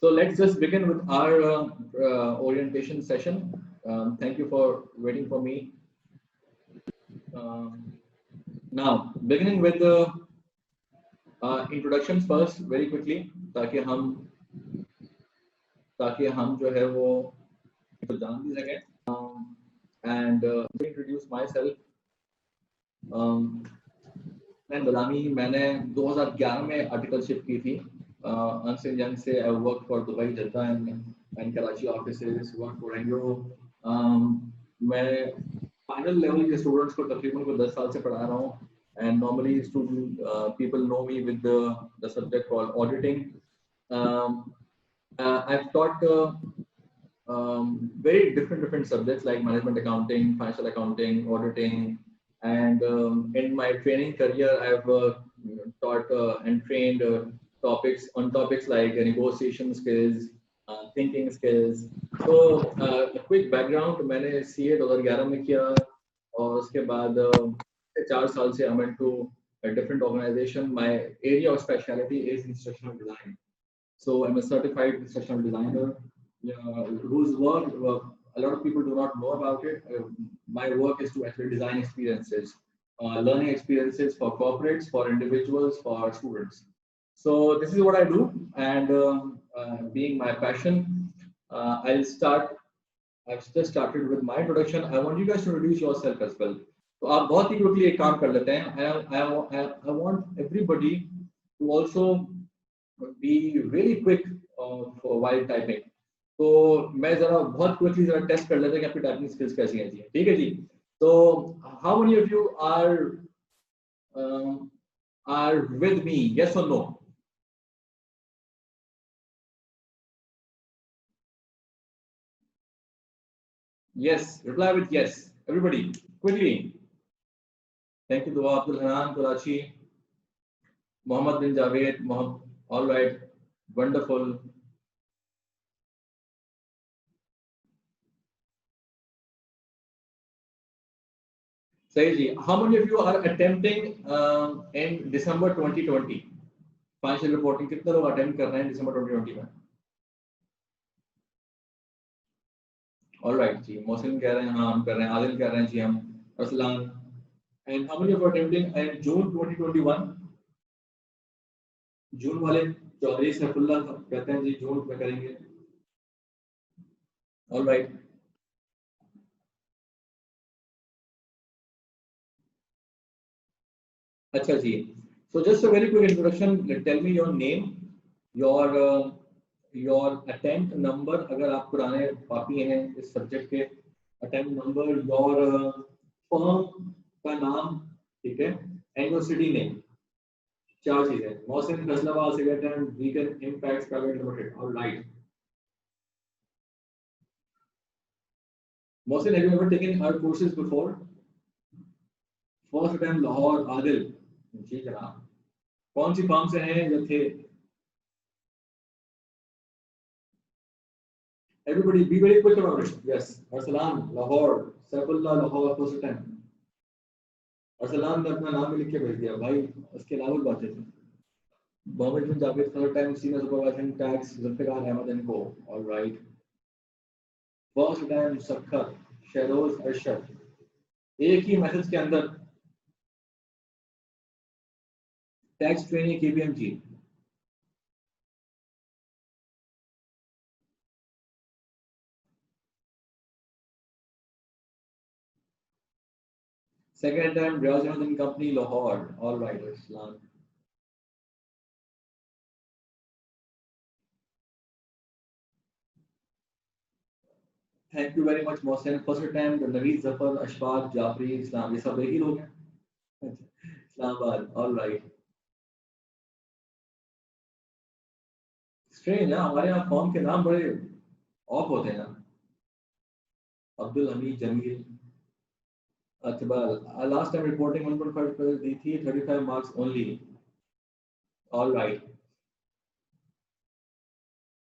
So let's just begin with our orientation session. Thank you for waiting for me. Now, beginning with the introductions first, very quickly, ताकि हम जो है वो जान भी सकें. And introduce myself. मैं गुलामी मैंने 2011 में आर्टिकलशिप की थी. Ernst & Young से I worked for Dubai, Jeddah and Karachi offices, worked for Anglo. मैं फाइनल लेवल के स्टूडेंट्स को तकरीबन 10 साल से पढ़ा रहा हूँ. And normally student people know me with the subject called auditing. I've taught very different subjects like management accounting, financial accounting, auditing, and in my training career, I've taught and trained topics like negotiation skills, thinking skills. So a quick background, मैंने CA 2011 में किया और उसके बाद 4 साल से I'm into a different organization. My area of specialty is instructional design. So I'm a certified instructional designer. Whose work a lot of people do not know about it. My work is to actually design experiences, learning experiences for corporates, for individuals, for students. So this is what I do, and being my passion, I've just started with my introduction. I want you guys to introduce yourself as well. तो आप बहुत ही quickly एक काम कर लेते हैं. I want everybody to also be really quick while typing. तो मैं जरा बहुत क्विकली जरा टेस्ट कर लेते हैं कि आपकी टाइपिंग स्किल्स कैसी हैं जी. ठीक है जी. तो how many of you are with me, yes और no? Yes, reply with yes everybody quickly. Thank you. Dua Abdul Hanan Karachi, Mohammad bin Javed, all right, wonderful. सही जी. How many of you are attempting in December 2020 financial reporting? कितने लोग अटेम्प्ट कर रहे हैं दिसंबर 2020 में? All right जी. मोहसिन कह रहे हैं हाँ हम कर रहे हैं. आदिल कह रहे हैं जी हम. Arsalan. And how many of attempting in June 2021? जून वाले चौधरी सैफुल्लाह कहते हैं जी जून में करेंगे. All right. अच्छा जी. So just a very quick introduction. Tell me your name, your attempt number. अगर आप पुराने पापी हैं इस सब्जेक्ट के, attempt number, your firm का नाम, ठीक है, and your city name. 4 चीजें. Mohsin Faisalabad cigarette and vegan impacts private limited. All right. Mohsin, have you ever taken our courses before? First time Lahore. Adil ji जनाब. कौन सी फॉर्म से हैं जो थे? Everybody be very quick about it. Yes. Arsalan, Lahore. Saifullah, Lahore, first time. Arsalan ने अपना नाम भी लिख के भेज दिया भाई. उसके अलावा बातें थी. Mohammad bin Javed, third time senior supervisor tax, Zulfiqar Ahmed इनको. All right. First time Sukkur, Shahroz Arshad. एक ही मैसेज के अंदर tax training KPMG. Second time Riaz Ahmed Company, Lahore. All right, Islam. Thank you very much, Mohsen. First time the Naveed Zafar, Ashfaq, Jafri, Islam. ये सब एक ही लोग हैं. Islamabad. All right. Strange है हमारे यहाँ फॉर्म के नाम बड़े ऑफ होते हैं ना. अब्दुल हमीद जमील. अच्छा, लास्ट टाइम रिपोर्टिंग 1.5 दी थी, 35 marks only. All right.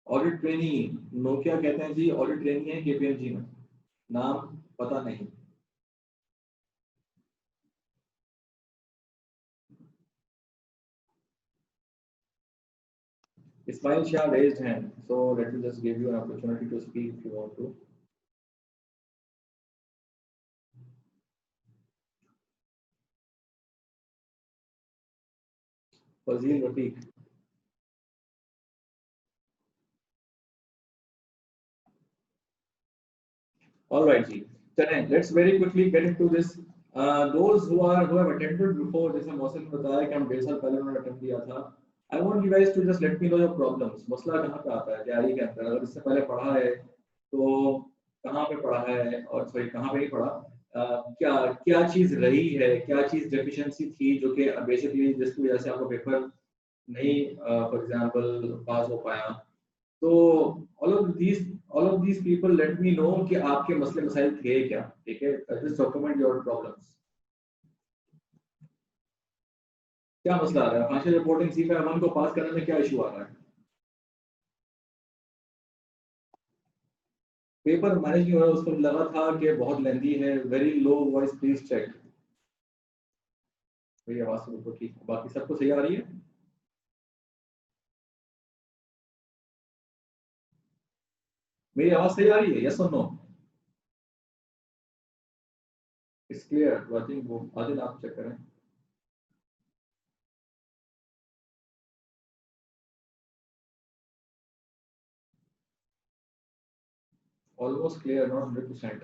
Audit trainee Nokia कहते हैं जी. ऑडिट ट्रेनी है केपीएमजी में. नाम पता नहीं. Ismail Shah raised hand, so let me just give you an opportunity to speak if you want to. Fazil Rafiq. All right, Ji. चलें, let's very quickly get into this. Those who have attended before, जैसे मौसम ने बताया कि हम 1.5 साल पहले उन्होंने अटेंड किया था. I want you guys to just let me know your problems. मसला कहाँ पे आता है तैयारी के अंदर? अगर इससे पहले पढ़ा है तो कहाँ पे पढ़ा है और सॉरी कहाँ पे नहीं पढ़ा? क्या क्या चीज रही है, क्या चीज डेफिशिएंसी थी जो कि बेसिकली जिसकी वजह से आपको पेपर नहीं फॉर एग्जांपल पास हो पाया. तो all of these people let me know कि आपके मसले मसाइल थे क्या. ठीक है, जस्ट डॉक्यूमेंट योर प्रॉब्लम्स. क्या मसला आ रहा है? फाइनेंशियल रिपोर्टिंग C5 को पास करने में क्या इशू आ रहा है? पेपर मैनेज नहीं हो रहा, उसको लगा था कि बहुत लेंदी है. Very low voice, please check. मेरी आवाज तो बिल्कुल ठीक, बाकी सबको सही आ रही है? मेरी आवाज सही आ रही है? यस और no? It's clear. I think वो आदिल आप चेक करें. Almost clear, not 100%.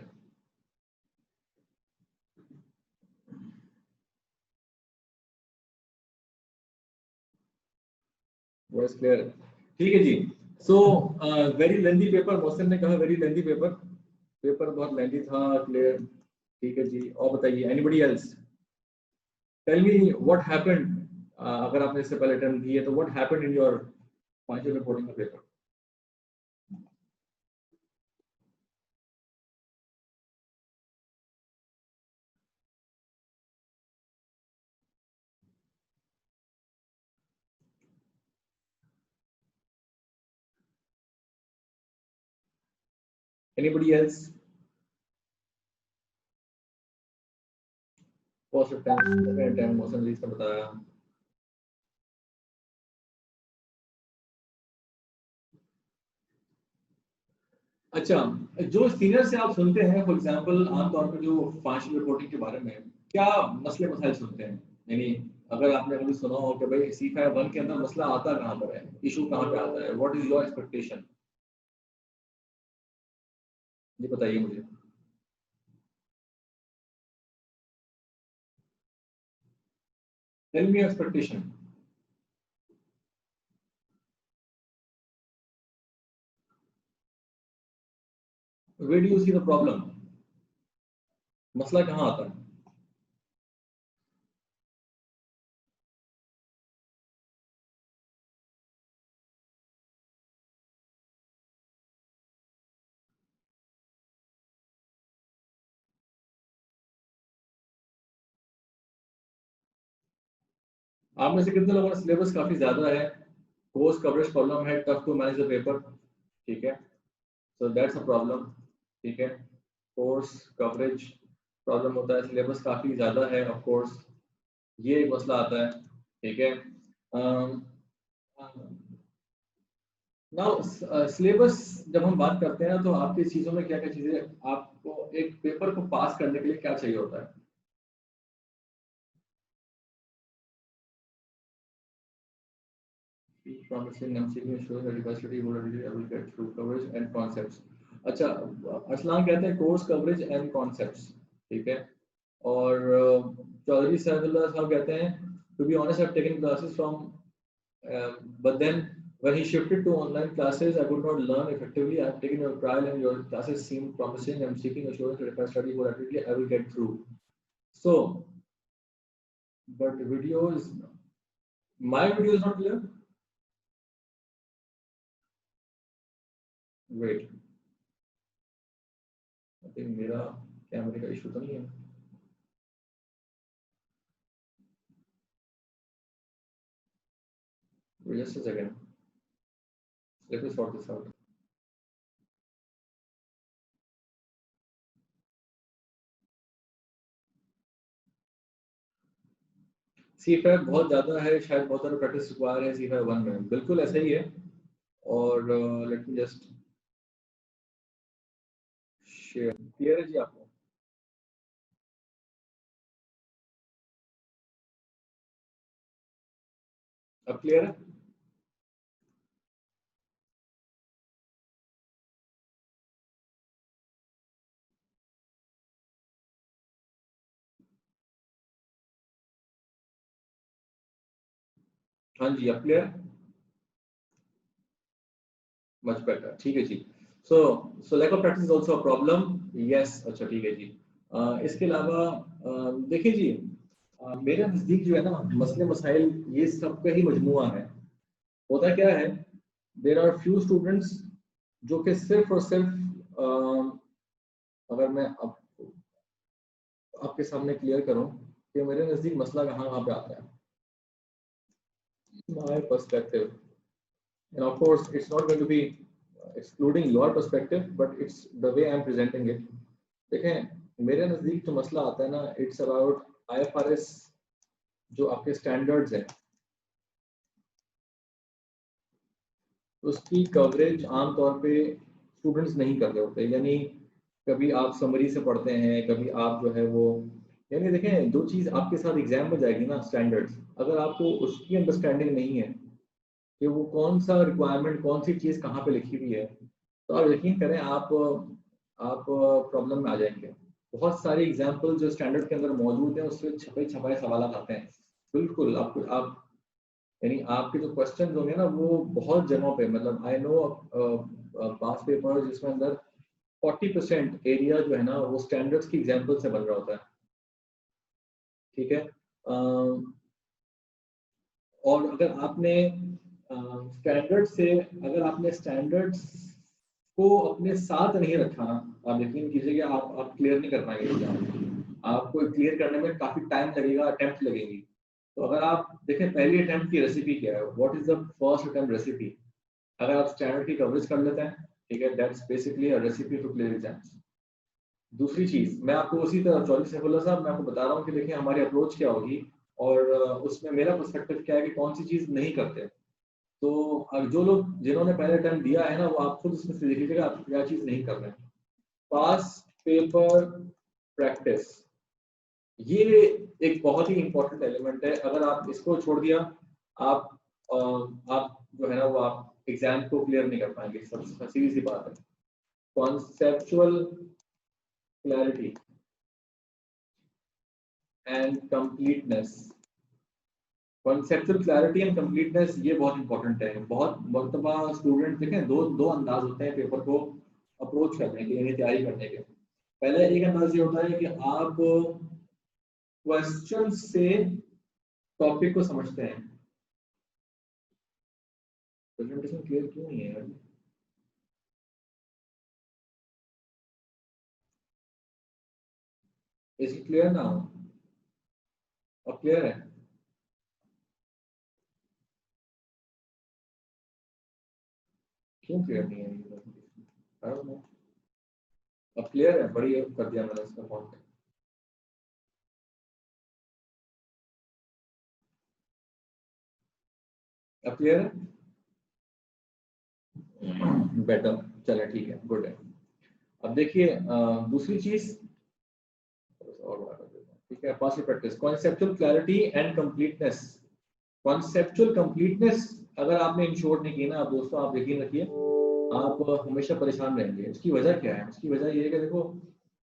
Voice clear है? ठीक है जी. So very lengthy paper, Mohsin ने कहा वेरी लेंदी पेपर. पेपर बहुत लेंदी था. क्लियर. ठीक है जी. और बताइए, anybody else? Tell me what happened. अगर आपने इससे पहले अटेम्प्ट किए तो what happened in your final reporting का paper? Anybody else? First attempt, second attempt, Mohsin ने इसका बताया. अच्छा, जो सीनियर से आप सुनते हैं फॉर एग्जांपल आमतौर पर जो फाइनेंशियल रिपोर्टिंग के बारे में क्या मसले मसाइल सुनते हैं? यानी अगर आपने कभी सुना हो कि भाई C5 के अंदर मसला आता कहाँ पर है, इशू कहाँ पे आता है, व्हाट इज योर एक्सपेक्टेशन? ये बताइए मुझे. Tell me expectation. Where do you see the problem? मसला कहाँ आता है? आप में से कितने लोगों ने सिलेबस काफी ज्यादा है, कोर्स कवरेज प्रॉब्लम है, tough to manage the paper? ठीक है, सो दैट्स अ प्रॉब्लम. ठीक है, कोर्स कवरेज प्रॉब्लम होता है, सिलेबस काफी ज्यादा है ऑफ कोर्स, ये एक मसला आता है. ठीक है. नाउ सिलेबस जब हम बात करते हैं तो आपकी चीजों में क्या क्या चीजें आपको एक पेपर को पास करने के लिए क्या चाहिए होता है? Promising MCQ shows that university would already able to get through coverage and concepts. अच्छा, असलान कहते हैं कोर्स कवरेज एंड कॉन्सेप्ट्स. ठीक है. और चौधरी सैदुल्लाह साहब कहते हैं to be honest I have taken classes from but then when he shifted to online classes I could not learn effectively. I have taken your trial and your classes seem promising. I'm seeking assurance that if I study more actively I will get through. So but videos, my video is not clear. Wait, I think मेरा कैमरे का issue तो नहीं है. Wait just a second. Let me sort this out. C5 बहुत ज्यादा है, शायद बहुत सारा प्रैक्टिस रिक्वायर है C5 में. बिल्कुल ऐसा ही है. और let me just share. Clear है जी आपको? अब क्लियर है? हाँ जी, अब क्लियर? मच बेटर, ठीक है जी। So so lack of practice is also a problem. Yes, अच्छा ठीक है जी। इसके अलावा देखिए जी, मेरे नज़दीक जो है ना मसले मसाइल ये सब का ही मजमुआ है। होता क्या है, देर आर फ्यू स्टूडेंट्स जो कि सिर्फ और सिर्फ अगर मैं अब आपके सामने क्लियर करूं कि मेरे नज़दीक मसला कहाँ कहाँ पे आता है। My perspective, and of course it's not going to be excluding your perspective but it's the way I'm presenting it। देखें, मेरे नज़दीक जो मसला आता है ना, इट्स अबाउट IFRS जो आपके स्टैंडर्ड्स हैं उसकी कवरेज आमतौर पे स्टूडेंट्स नहीं कर रहे होते। यानी कभी आप समरी से पढ़ते हैं, कभी आप जो है वो, यानी देखें जो चीज़ आपके साथ एग्जाम में जाएगी ना स्टैंडर्ड्स, अगर आपको उसकी अंडरस्टैंडिंग नहीं है कि वो कौन सा रिक्वायरमेंट कौन सी चीज़ कहाँ पे लिखी हुई है, तो आप यकीन करें आप प्रॉब्लम में आ जाएंगे। बहुत सारे एग्जाम्पल जो स्टैंडर्ड के अंदर मौजूद हैं उससे छपे छपाए सवाल आते हैं। बिल्कुल आपको आप, यानी आपके जो क्वेश्चन होंगे ना वो बहुत जगहों पे, मतलब आई नो पास पेपर जिसमें अंदर 40% एरिया जो है ना वो स्टैंडर्ड्स की एग्जाम्पल से बन रहा होता है। ठीक है। और अगर आपने स्टैंडर्ड से, अगर आपने स्टैंडर्ड्स को अपने साथ नहीं रखा ना, आप यकीन कीजिए कि आप क्लियर नहीं कर पाएंगे एग्जाम। आपको क्लियर करने में काफी टाइम लगेगा, अटेम्प्ट लगेगी। तो अगर आप देखें पहली अटेम्प्ट की रेसिपी क्या है, what is the first attempt recipe, अगर आप स्टैंडर्ड की कवरेज कर लेते हैं, ठीक है, that's basically a recipe to clear exams. दूसरी चीज मैं आपको उसी तरह चौधरी सैफुल्लाह साहब मैं आपको बता रहा हूँ कि देखिए हमारी अप्रोच क्या होगी और उसमें मेरा पर्सपेक्टिव क्या है कि कौन सी चीज नहीं करते। तो अब जो लोग जिन्होंने पहले अटेम्प्ट दिया है ना वो आप खुद उसमें से देख लीजिएगा आप क्या चीज नहीं कर रहे हैं। पास पेपर प्रैक्टिस, ये एक बहुत ही इंपॉर्टेंट एलिमेंट है। अगर आप इसको छोड़ दिया, आप आप जो है ना वो आप एग्जाम को क्लियर नहीं कर पाएंगे। सबसे सीधी सी बात है। Conceptual clarity and completeness, conceptual clarity and completeness ये बहुत इंपॉर्टेंट है। बहुत मरतबा स्टूडेंट देखें दो दो अंदाज होते हैं पेपर को अप्रोच करने के, यानी तैयारी करने के। पहले एक अंदाज ये होता है कि आप क्वेश्चन से टॉपिक को समझते हैं। प्रेजेंटेशन क्लियर क्यों नहीं है? इज इट क्लियर ना? अब क्लियर है? क्यों क्लियर नहीं है ये? I don't know। अब क्लियर है? बड़ी कर दिया मैंने इसका फॉन्ट। अब क्लियर है? बेटर, चले ठीक है, गुड है। अब देखिए दूसरी चीज और बात कर देता हूं, ठीक है। पास practice, conceptual clarity and completeness. Conceptual completeness अगर आपने इंश्योर नहीं की ना आप दोस्तों, आप यकीन रखिए आप हमेशा परेशान रहेंगे। उसकी वजह क्या है? उसकी वजह ये है कि देखो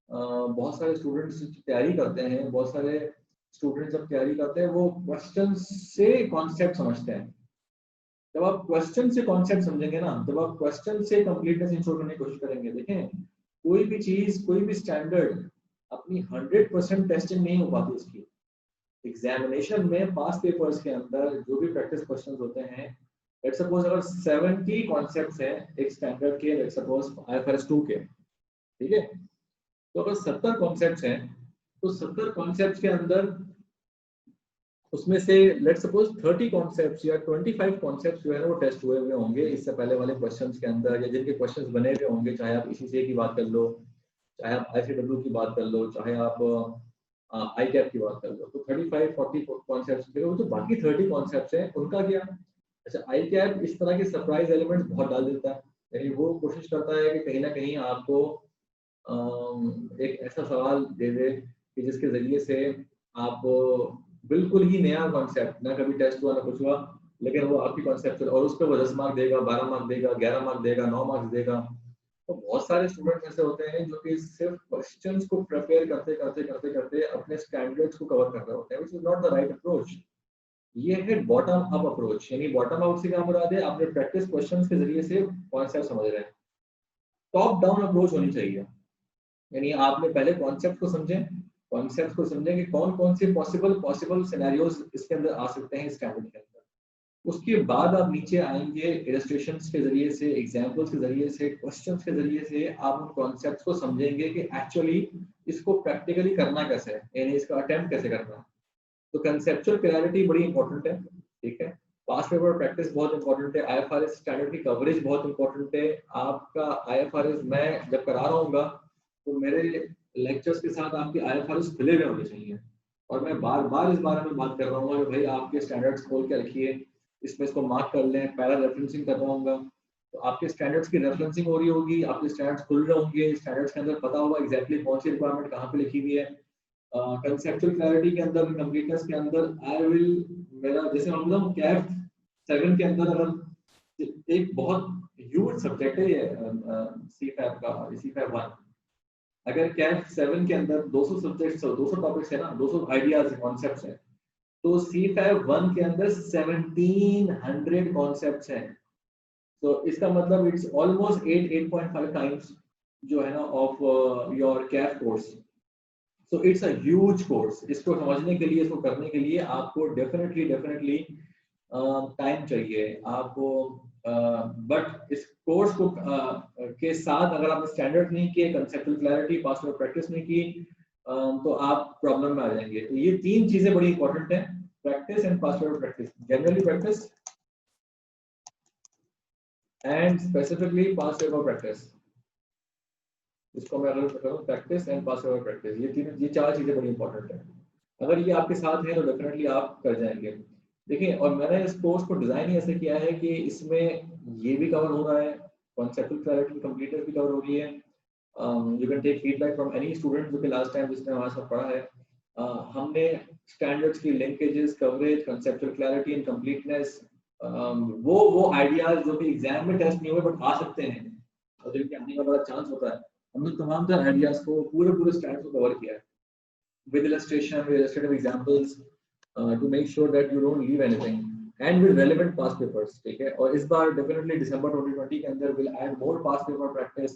बहुत सारे स्टूडेंट्स तैयारी करते हैं, बहुत सारे स्टूडेंट्स जब तैयारी करते हैं वो क्वेश्चन से कॉन्सेप्ट समझते हैं। जब आप क्वेश्चन से कॉन्सेप्ट समझेंगे ना, जब आप क्वेश्चन से कंप्लीटनेस इंश्योर करने की कोशिश करेंगे, देखें कोई भी चीज कोई भी स्टैंडर्ड अपनी 100% टेस्टिंग नहीं हो पाती उसकी। एग्जामिनेशन में पास पेपर्स के अंदर जो भी प्रैक्टिस क्वेश्चंस होते हैं, लेट्स सपोज अगर 70 कॉन्सेप्ट्स हैं एक स्टैंडर्ड के, लेट्स सपोज IFRS 2 के, ठीक है, तो अगर 70 कॉन्सेप्ट्स हैं तो 70 कॉन्सेप्ट्स के अंदर उसमें से लेट्स सपोज 30 कॉन्सेप्ट्स या 25 कॉन्सेप्ट्स जो है ना वो टेस्ट हुए हुए होंगे इससे पहले वाले क्वेश्चंस के अंदर, या जिनके क्वेश्चंस बने हुए होंगे, चाहे आप ICCA की बात कर लो, चाहे आप ICW की बात कर लो, चाहे आप ICAP की बात कर लो। तो 35-40 कॉन्सेप्ट्स थे, वो जो बाकी 30 कॉन्सेप्ट्स हैं उनका क्या? अच्छा, आई कैप इस तरह के सरप्राइज एलिमेंट्स बहुत डाल देता है, यानी वो कोशिश करता है कि कहीं ना कहीं आपको एक ऐसा सवाल दे दे कि जिसके जरिए से आप बिल्कुल ही नया कॉन्सेप्ट, ना कभी टेस्ट हुआ ना कुछ हुआ, लेकिन वो आपकी कॉन्सेप्ट और उस पर वो 10 मार्क देगा, 12 मार्क देगा, 11 मार्क देगा, 9 मार्क्स देगा। तो बहुत सारे स्टूडेंट ऐसे होते हैं जो कि सिर्फ क्वेश्चंस को प्रिपेयर करते करते करते करते अपने स्टैंडर्ड्स को कवर कर रहे होते हैं, which is not the right approach. ये है बॉटम अप अप्रोच, यानी बॉटम अप से क्या मुराद है, आपने प्रैक्टिस क्वेश्चंस के जरिए से कॉन्सेप्ट समझ रहे हैं। टॉप डाउन अप्रोच होनी चाहिए, यानी आपने पहले कॉन्सेप्ट को समझें कि कौन कौन से पॉसिबल पॉसिबल सिनेरियोज इसके अंदर आ सकते हैं स्टैंडर्ड के अंदर। उसके बाद आप नीचे आएंगे, इलस्ट्रेशंस के जरिए से, एग्जांपल्स के जरिए से, क्वेश्चंस के जरिए से आप उन कॉन्सेप्ट्स को समझेंगे कि एक्चुअली इसको प्रैक्टिकली करना कैसे है, यानी इसका अटेम्प्ट कैसे करना है। तो कंसेप्चुअल क्लैरिटी बड़ी इंपॉर्टेंट है, ठीक है। पास पेपर प्रैक्टिस बहुत इंपॉर्टेंट है, आईएफआरएस स्टैंडर्ड की कवरेज बहुत इंपॉर्टेंट है। आपका आईएफआरएस मैं जब करा रहा हूँ तो मेरे लेक्चर्स के साथ आपके आईएफआरएस खुले हुए होने चाहिए, और मैं बार बार इस बारे में बात कर रहा हूँ कि भाई आपके स्टैंडर्ड्स खोल के रखिए, इसमें इसको मार्क कर लें, पैरा रेफरेंसिंग कर रहा हूँ, तो आपके स्टैंडर्ड्स की रेफरेंसिंग हो रही होगी, आपके स्टैंडर्ड्स खुल रहे होंगे, स्टैंडर्ड्स के अंदर पता होगा एग्जैक्टली कौन सी रिक्वायरमेंट कहाँ पे लिखी हुई है। कंसेप्चुअल क्लैरिटी के अंदर, कंप्लीटनेस के अंदर आई विल, मेरा जैसे हम लोग कैफ 7 के अंदर अगर एक बहुत ह्यूज सब्जेक्ट है ये सी फैब का, सी फैब 1, अगर कैफ 7 के अंदर 200 सब्जेक्ट्स, 200 टॉपिक्स है ना, 200 आइडियाज कॉन्सेप्ट्स हैं, तो सी फैब 1 के अंदर 1700 कॉन्सेप्ट्स हैं। तो इसका मतलब इट्स ऑलमोस्ट 8.5 टाइम्स जो है ना of your Kaif course. So it's a huge course. इसको समझने के लिए, इसको करने के लिए आपको डेफिनेटली डेफिनेटली टाइम चाहिए आपको। बट इस कोर्स को के साथ अगर आपने स्टैंडर्ड नहीं किए, कंसेप्चुअल क्लैरिटी, पास्ट में प्रैक्टिस नहीं की, तो आप प्रॉब्लम में आ जाएंगे। तो ये तीन चीजें बड़ी इंपॉर्टेंट है, practice and past paper practice, generally practice and specifically past paper practice. इसको मैं अगर करूँ, practice and pass paper practice, ये चार चीजें बड़ी इंपॉर्टेंट है। अगर ये आपके साथ है तो डेफिनेटली आप कर जाएंगे। देखिए, और मैंने इस कोर्स को डिजाइन ही ऐसे किया है कि इसमें ये भी कवर हो रहा है, कॉन्सेप्चुअल क्लैरिटी, कंप्लीटनेस भी कवर हो रही है। You can take feedback from any student जो कि लास्ट टाइम जिसने हमारे साथ पढ़ा है। हमने स्टैंडर्ड्स की linkages, coverage, conceptual clarity and completeness, वो आइडियाज जो कि एग्जाम में टेस्ट नहीं हुए बट आ सकते हैं और जिनके आने का बड़ा चांस होता है, हमने तमाम तरह आइडियाज को पूरे पूरे स्टैंड को कवर किया है with illustration, with illustrative examples, to make sure that you don't leave anything, and with relevant past papers, ठीक है। और इस बार डेफिनेटली दिसंबर 2020 के अंदर will add more past paper practice,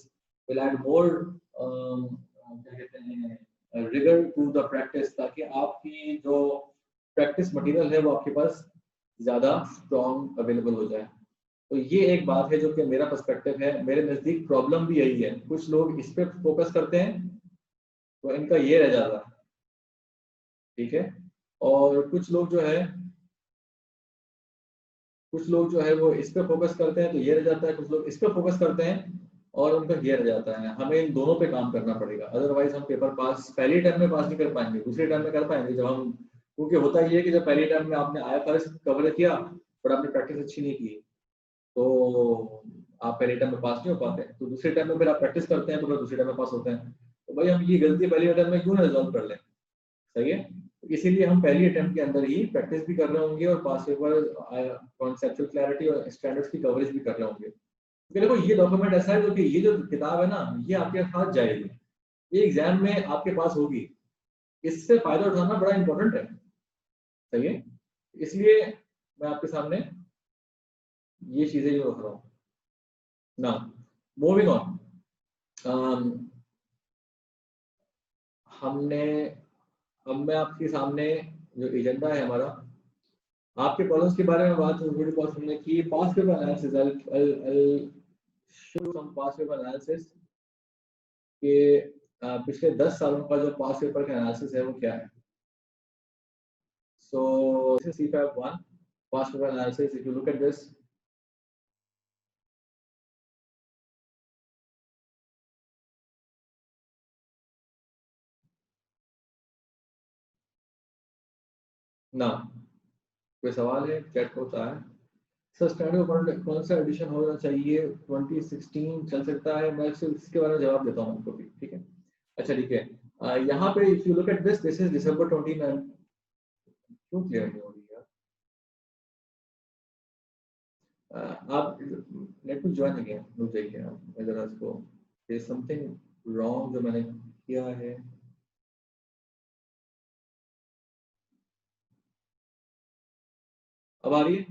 will add more क्या कहते हैं rigor to the practice, ताकि आपकी जो प्रैक्टिस मटेरियल है वो आपके पास ज्यादा स्ट्रॉन्ग अवेलेबल हो जाए। तो ये एक बात है जो कि मेरा पर्सपेक्टिव है, मेरे नजदीक प्रॉब्लम भी यही है। कुछ लोग इस पे फोकस करते हैं तो इनका ये रह जाता है, ठीक है। और कुछ लोग जो है वो इस पे फोकस करते हैं तो ये रह जाता है, कुछ लोग इस पे फोकस करते हैं और उनका ये रह जाता है। हमें इन दोनों पे काम करना पड़ेगा, अदरवाइज हम पेपर पास पहले टाइम में पास नहीं कर पाएंगे, दूसरे टाइम में कर पाएंगे जब हम, क्योंकि होता ये है कि जब पहले टाइम में आपने आईएफआरएस कवर किया पर आपने प्रैक्टिस अच्छी नहीं की, तो आप पहले टाइम में पास नहीं हो पाते, तो दूसरे टाइम में फिर आप प्रैक्टिस करते हैं तो फिर दूसरे टाइम में पास होते हैं। तो भाई हम ये गलती पहले टाइम में क्यों ना रिजॉल्व कर लें, सही है। तो इसीलिए हम पहली अटेम्प्ट के अंदर ही प्रैक्टिस भी कर रहे होंगे और पास पेपर कॉन्सेप्चुअल क्लैरिटी और स्टैंडर्ड्स की कवरेज भी कर रहे होंगे। क्योंकि देखो ये डॉक्यूमेंट ऐसा है जो कि ये जो किताब है ना, ये आपके साथ जाएगी, ये एग्जाम में आपके पास होगी, इससे फायदा उठाना बड़ा इंपॉर्टेंट है, सही है। इसलिए मैं आपके सामने ये चीजें जो रख रहा हूँ ना। मूविंग ऑन, हमने, अब मैं आपके सामने जो एजेंडा है हमारा, आपके प्रॉब्लम्स के बारे में बात थोड़ी बहुत हमने की। Past paper analysis, I'll show some past paper analysis के पिछले 10 सालों का जो पास्ट पेपर का एनालिसिस है वो क्या है। So this is CFAB 1 past paper analysis. If you look at this, ना कोई सवाल है, चैट होता है। सर स्टैंडर्ड अकाउंट कौन सा एडिशन होना चाहिए? 2016 चल सकता है, मैं इसके बारे में जवाब देता हूँ आपको भी, ठीक है? अच्छा ठीक है, यहाँ पे if you look at this is December 29। क्यों क्लियर नहीं हो रही यार? आप लेट मी ज्वाइन अगेन, रुक जाइए आप, मैं जरा इसको, देयर इज समथिंग रॉन्ग जो मैंने किया है। अब आ रही है?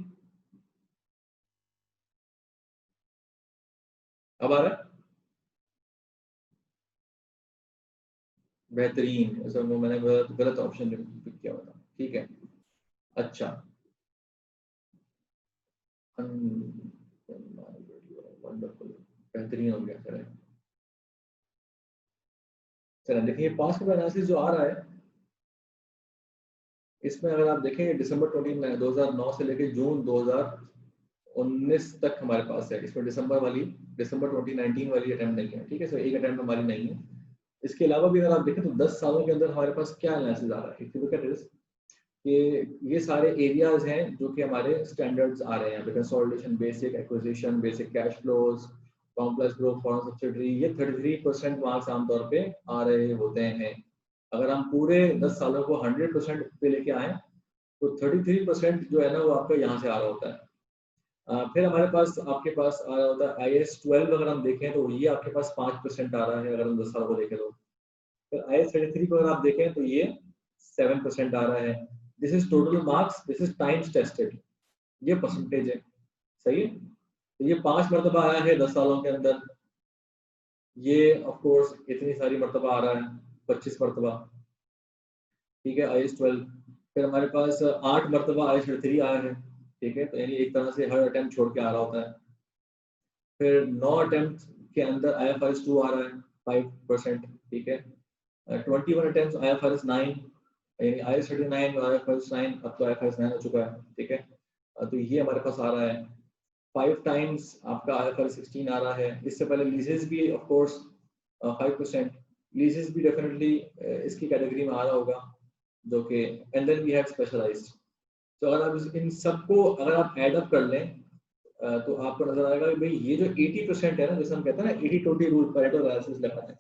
अब आ रहा है? बेहतरीन, ऐसा वो मैंने गलत ऑप्शन पिक किया हुआ था, ठीक है। अच्छा, वंडरफुल, बेहतरीन हो गया सर। चलिए देखिए, पास का एनालिसिस जो आ रहा है, इसमें अगर आप देखें दिसंबर 2009 से लेकर जून 2019 तक हमारे पास है। इसमें दिसंबर 2019 वाली अटेम्प्ट नहीं है, ठीक है सर, एक अटेम्प्ट हमारी नहीं है। इसके अलावा भी अगर आप देखें तो 10 सालों के अंदर हमारे पास क्या एनालिसिस आ रहा है, if you look at this, ये सारे एरियाज हैं जो कि हमारे स्टैंडर्ड्स आ रहे हैं यहाँ पे। Consolidation, basic acquisition, basic cash flows, complex growth, foreign subsidiary, ये 33% मार्क्स आमतौर पे आ रहे होते हैं। अगर हम पूरे 10 सालों को 100% पे लेके आए तो 33% जो है ना वो आपका यहाँ से आ रहा होता है। फिर हमारे पास आपके पास आ रहा होता है IS-12, अगर हम देखें तो ये आपके पास 5% आ रहा है अगर हम 10 साल को देखें तो। फिर IS-33 को अगर आप देखें तो ये 7% आ रहा है। This is total marks, this is times tested, ये परसेंटेज है, सही है। तो ये 5 मरतबा आया है 10 सालों के अंदर, ये ऑफ कोर्स इतनी सारी मरतबा आ रहा है, 25 मरतबा, ठीक है IS-12। फिर हमारे पास 8 मरतबा IS-33 आया है, ठीक है, तो यानी एक तरह से हर अटेम्प्ट छोड़ के आ रहा होता है। फिर 9 अटेम्प्ट के अंदर IFRS 2 आ रहा है, 5%, ठीक है। 21 अटेम्प्ट IFRS 9, यानी IS-39 और IFRS 9, अब तो IFRS 9 हो चुका है, ठीक है। तो ये हमारे पास आ रहा है 5 टाइम्स आपका IFRS 16 आ रहा है। इससे पहले लीजेस भी ऑफ कोर्स 5%, लीजेस भी डेफिनेटली इसकी कैटेगरी में आ रहा होगा, जो कि and then we have specialized. तो अगर आप इन सबको अगर आप ऐड अप कर लें तो आपको नजर आएगा कि भाई ये जो 80% है ना, जैसे हम कहते हैं ना 80-20 रूल, पैरेटो एनालिसिस लगाते हैं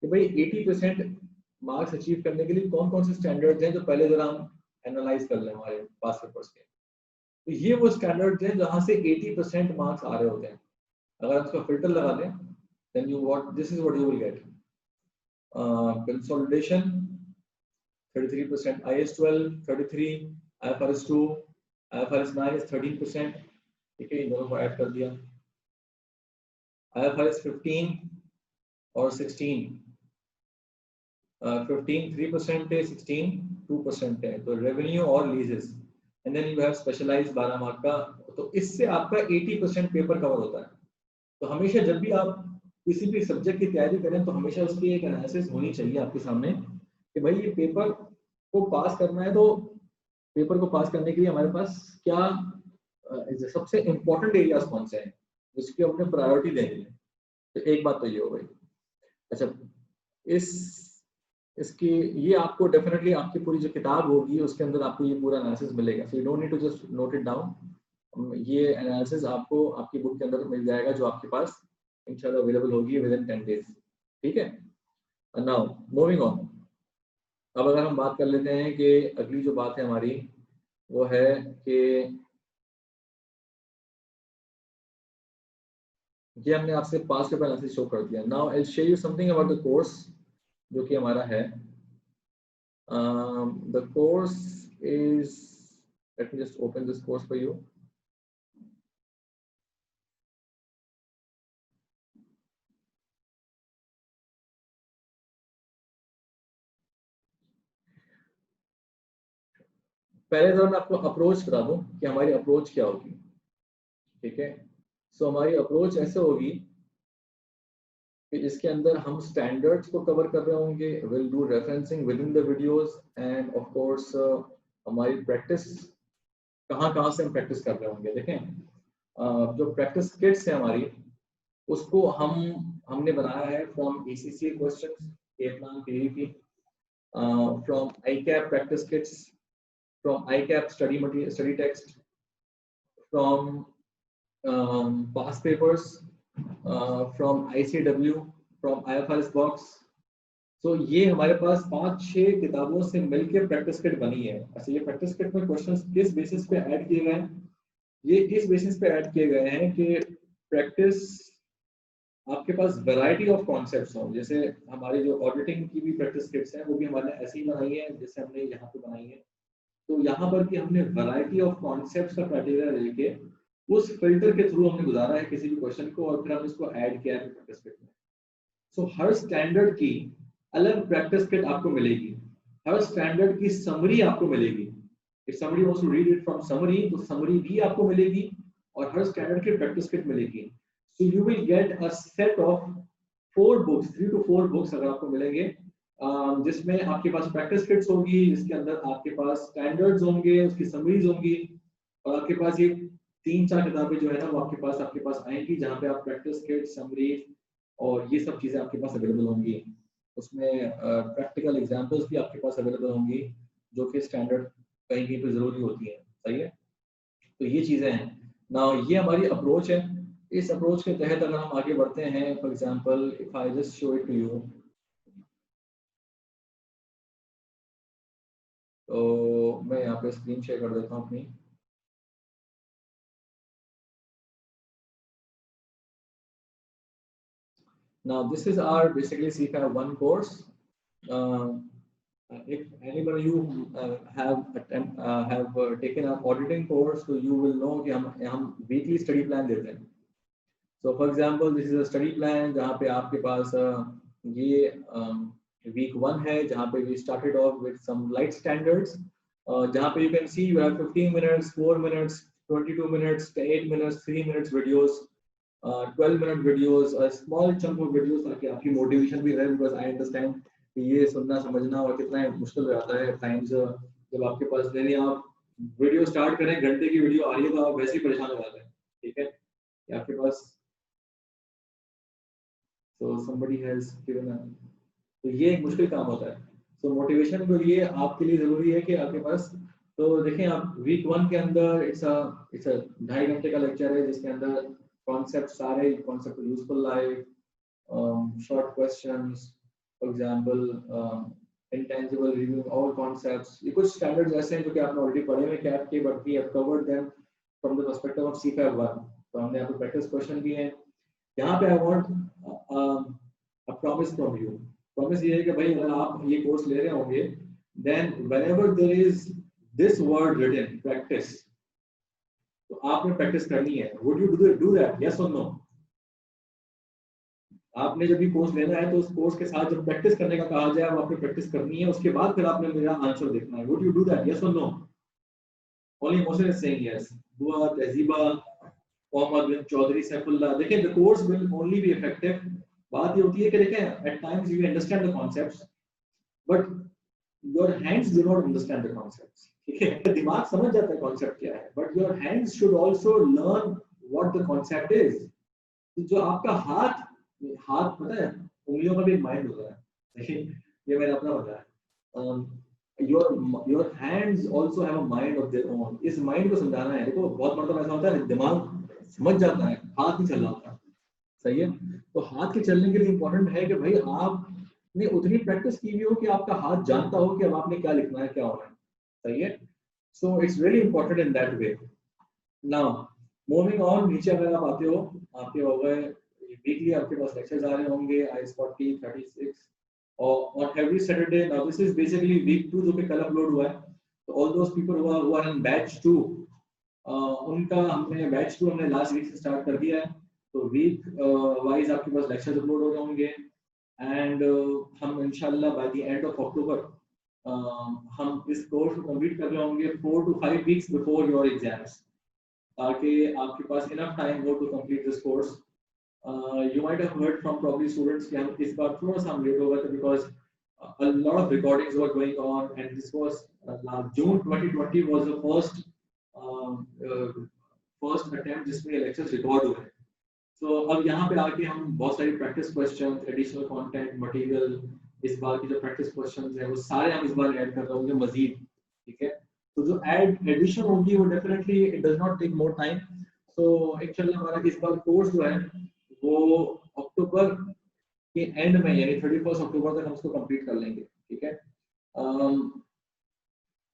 कि भाई 80% मार्क्स अचीव करने के लिए कौन कौन से स्टैंडर्ड्स हैं जो पहले जरा हम एनालाइज कर लें हमारे पास पेपर्स के। तो ये वो स्टैंडर्ड्स हैं जहां से 80% मार्क्स आ रहे होते हैं। अगर आप उसका फिल्टर लगा दें then you what this is what you will get. Consolidation 33%, IS-12 33, IFRS 2, IFRS 9 is 13%, ठीक है, इन दोनों को ऐड कर दिया। IFRS 15 और 16, 15 3% है, 16 2% है, तो रेवेन्यू और leases, and then you have specialized 12 mark का। तो इससे आपका 80% पेपर कवर होता है। तो हमेशा जब भी आप किसी भी सब्जेक्ट की तैयारी करें तो हमेशा उसकी एक एनालिसिस होनी चाहिए आपके सामने कि भाई ये पेपर को पास करना है, तो पेपर को पास करने के लिए हमारे पास क्या सबसे इंपॉर्टेंट एरियाज कौन से हैं जिसकी हमने प्रायोरिटी देनी है। तो एक बात तो ये हो गई। अच्छा, इस इसकी ये आपको डेफिनेटली आपकी पूरी जो किताब होगी उसके अंदर आपको ये पूरा एनालिसिस मिलेगा, so you don't need to just note it down. ये एनालिसिस आपको आपकी बुक के अंदर मिल जाएगा जो आपके पास इंशाल्लाह अवेलेबल होगी विद इन 10 डेज, ठीक है। नाउ मूविंग ऑन, अब अगर हम बात कर लेते हैं कि अगली जो बात है हमारी वो है कि ये हमने आपसे पास पेपर एनालिसिस शो कर दिया। Now I will show you something about the course जो कि हमारा है। The course is, let me just open this course for you. पहले जरा मैं आपको अप्रोच बता दूं कि हमारी अप्रोच क्या होगी, ठीक है। सो हमारी अप्रोच ऐसे होगी कि इसके अंदर हम स्टैंडर्ड्स को कवर कर रहे होंगे, will do referencing with in the videos, end of course हमारी प्रैक्टिस कहाँ कहाँ से हम प्रैक्टिस कर रहे होंगे। देखें जो प्रैक्टिस किट्स है हमारी उसको हमने बनाया है from ECC questions, Kaplan, PVP, from ICAP practice kits, from ICAP study material, study text, from past papers from ICW, from IFRS box. तो ये हमारे पास 5-6 किताबों से मिलकर प्रैक्टिस किट बनी है। अच्छा, ये प्रैक्टिस किट में क्वेश्चंस किस बेसिस पे ऐड किए गए हैं? ये इस बेसिस पे ऐड किए गए हैं कि प्रैक्टिस आपके पास वैरायटी ऑफ कॉन्सेप्ट्स हो। जैसे हमारी जो ऑडिटिंग की भी प्रैक्टिस किट्स हैं वो भी हमारे ऐसे ही बनाई है जैसे हमने यहाँ पे बनाई है। तो यहाँ पर कि हमने वैरायटी ऑफ कॉन्सेप्ट्स का क्राइटेरिया लेके उस फिल्टर के थ्रू हमने गुजारा है किसी भी क्वेश्चन को और फिर हमने इसको ऐड किया है प्रैक्टिस किट में। सो हर स्टैंडर्ड की अलग प्रैक्टिस किट आपको मिलेगी, हर स्टैंडर्ड की समरी आपको मिलेगी। If summary wants to read it from summary तो समरी भी आपको मिलेगी और हर स्टैंडर्ड की प्रैक्टिस किट मिलेगी। So you will get a set of 4 books, 3 to 4 books अगर आपको मिलेंगे, जिसमें आपके पास प्रैक्टिस किट्स होगी, जिसके अंदर आपके पास स्टैंडर्ड्स होंगे, उसकी समरीज होंगी और आपके पास ये 3-4 किताबें जो है ना वो आपके पास आएंगी जहाँ पे आप प्रैक्टिस किट, समरीज और ये सब चीजें आपके पास अवेलेबल होंगी। उसमें प्रैक्टिकल एग्जांपल्स भी आपके पास अवेलेबल होंगी जो कि स्टैंडर्ड कहीं कहीं पे जरूरी होती है। सही है, तो ये चीजें हैं ना, ये हमारी अप्रोच है। इस अप्रोच के तहत अगर हम आगे बढ़ते हैं, for example if I just show it to you, तो मैं यहाँ पे स्क्रीन शेयर कर देता हूँ अपनी। Now this is our basically CFA 1 course. If anybody you have taken an auditing course, so you will know कि हम weekly study plan देते हैं। So for example, this is a study plan जहाँ पे आपके पास ये week 1 है जहाँ पे we started off with some light standards, जहाँ पे you can see you have 15 minutes, 4 minutes, 22 minutes, 8 minutes, 3 minutes videos, 12-minute videos, a small chunk of videos ताकि आपकी मोटिवेशन भी रहे, because I understand कि ये सुनना समझना और कितना मुश्किल हो जाता है टाइम्स जब आपके पास नहीं, आप वीडियो स्टार्ट करें, घंटे की वीडियो आ रही है तो आप वैसे ही परेशान हो जाते हैं। ठीक है, आपके पास so somebody has given a, तो ये एक मुश्किल काम होता है। तो मोटिवेशन के लिए आपके लिए जरूरी है कि आपके पास, तो देखें आप वीक 1 के अंदर इट्स अ 2.5 घंटे का लेक्चर है जिसके अंदर कॉन्सेप्ट सारे concept useful life, short questions, for example intangible review, all concepts. ये कुछ स्टैंडर्ड्स ऐसे हैं जो कि आपने ऑलरेडी पढ़े हुए कैप के, but we have covered them from the perspective of CFA 1। तो हमने आपको प्रैक्टिस क्वेश्चन दिए हैं। यहाँ पे I want a promise from you. Promise ये है कि भाई अगर आप ये कोर्स ले रहे होंगे, then whenever there is this word written practice, तो आपने प्रैक्टिस करनी है। Would you do that, yes और नो? आपने जब भी कोर्स लेना है तो उस कोर्स के साथ जब प्रैक्टिस करने का कहा जाए वो आपने प्रैक्टिस करनी है, उसके बाद फिर आपने मेरा आंसर देखना है। Would you do that, yes और no? Only Mohsin is saying yes. Dua, Tahzeeba, Mohammad bin Chaudhry, Saifullah. देखिए the course will only be effective. बात ये होती है कि देखें at times you understand the concepts but your hands do not understand the concepts. ठीक है, दिमाग समझ जाता है कॉन्सेप्ट क्या है, but your hands should also learn what the concept is. जो आपका हाथ पता है, उंगलियों का भी एक माइंड होता है। देखिए ये मैंने अपना बताया, your hands also have a mind of their own. इस माइंड को समझाना है। देखो बहुत मतलब ऐसा होता है दिमाग समझ जाता है, हाथ नहीं चल रहा होता। सही है, तो हाथ के चलने के लिए इंपॉर्टेंट है कि भाई आपने उतनी प्रैक्टिस की हुई हो कि आपका हाथ जानता हो कि अब आपने क्या लिखना है, क्या होना है। सही है, so it's really important in that way. Now moving on, नीचे अगर आप आते हो, आपके हो गए वीकली आपके पास लेक्चर्स आ रहे होंगे IS 40, 36 और on every Saturday. Now this is basically week 2 जो कि कल अपलोड हुआ है। तो all those people who are in batch 2, उनका हमने बैच 2 हमने लास्ट वीक से स्टार्ट कर दिया है। तो वीक वाइज आपके पास लेक्चर्स अपलोड हो रहे होंगे एंड हम इंशाल्लाह by the end of October हम इस कोर्स को कंप्लीट कर रहे होंगे 4 to 5 weeks before your exams, ताकि आपके पास इनफ टाइम हो to complete this course. You might have heard from probably students कि हम इस बार थोड़ा सा हम लेट हो गए थे because a lot of recordings were going on and this was June 2020 was the first attempt जिसमें लेक्चर्स रिकॉर्ड हुए। तो अब यहाँ पे आके हम बहुत सारी practice question, additional content, material, इस बार की जो प्रैक्टिस क्वेश्चंस हैं वो सारे हम इस बार ऐड कर रहे होंगे मजीद। ठीक है, तो जो एडिशन होगी वो definitely it does not take more time. So इंशाल्लाह हमारा इस बार कोर्स जो है वो अक्टूबर के एंड में यानी 31 अक्टूबर तक हम उसको कंप्लीट कर लेंगे, ठीक है।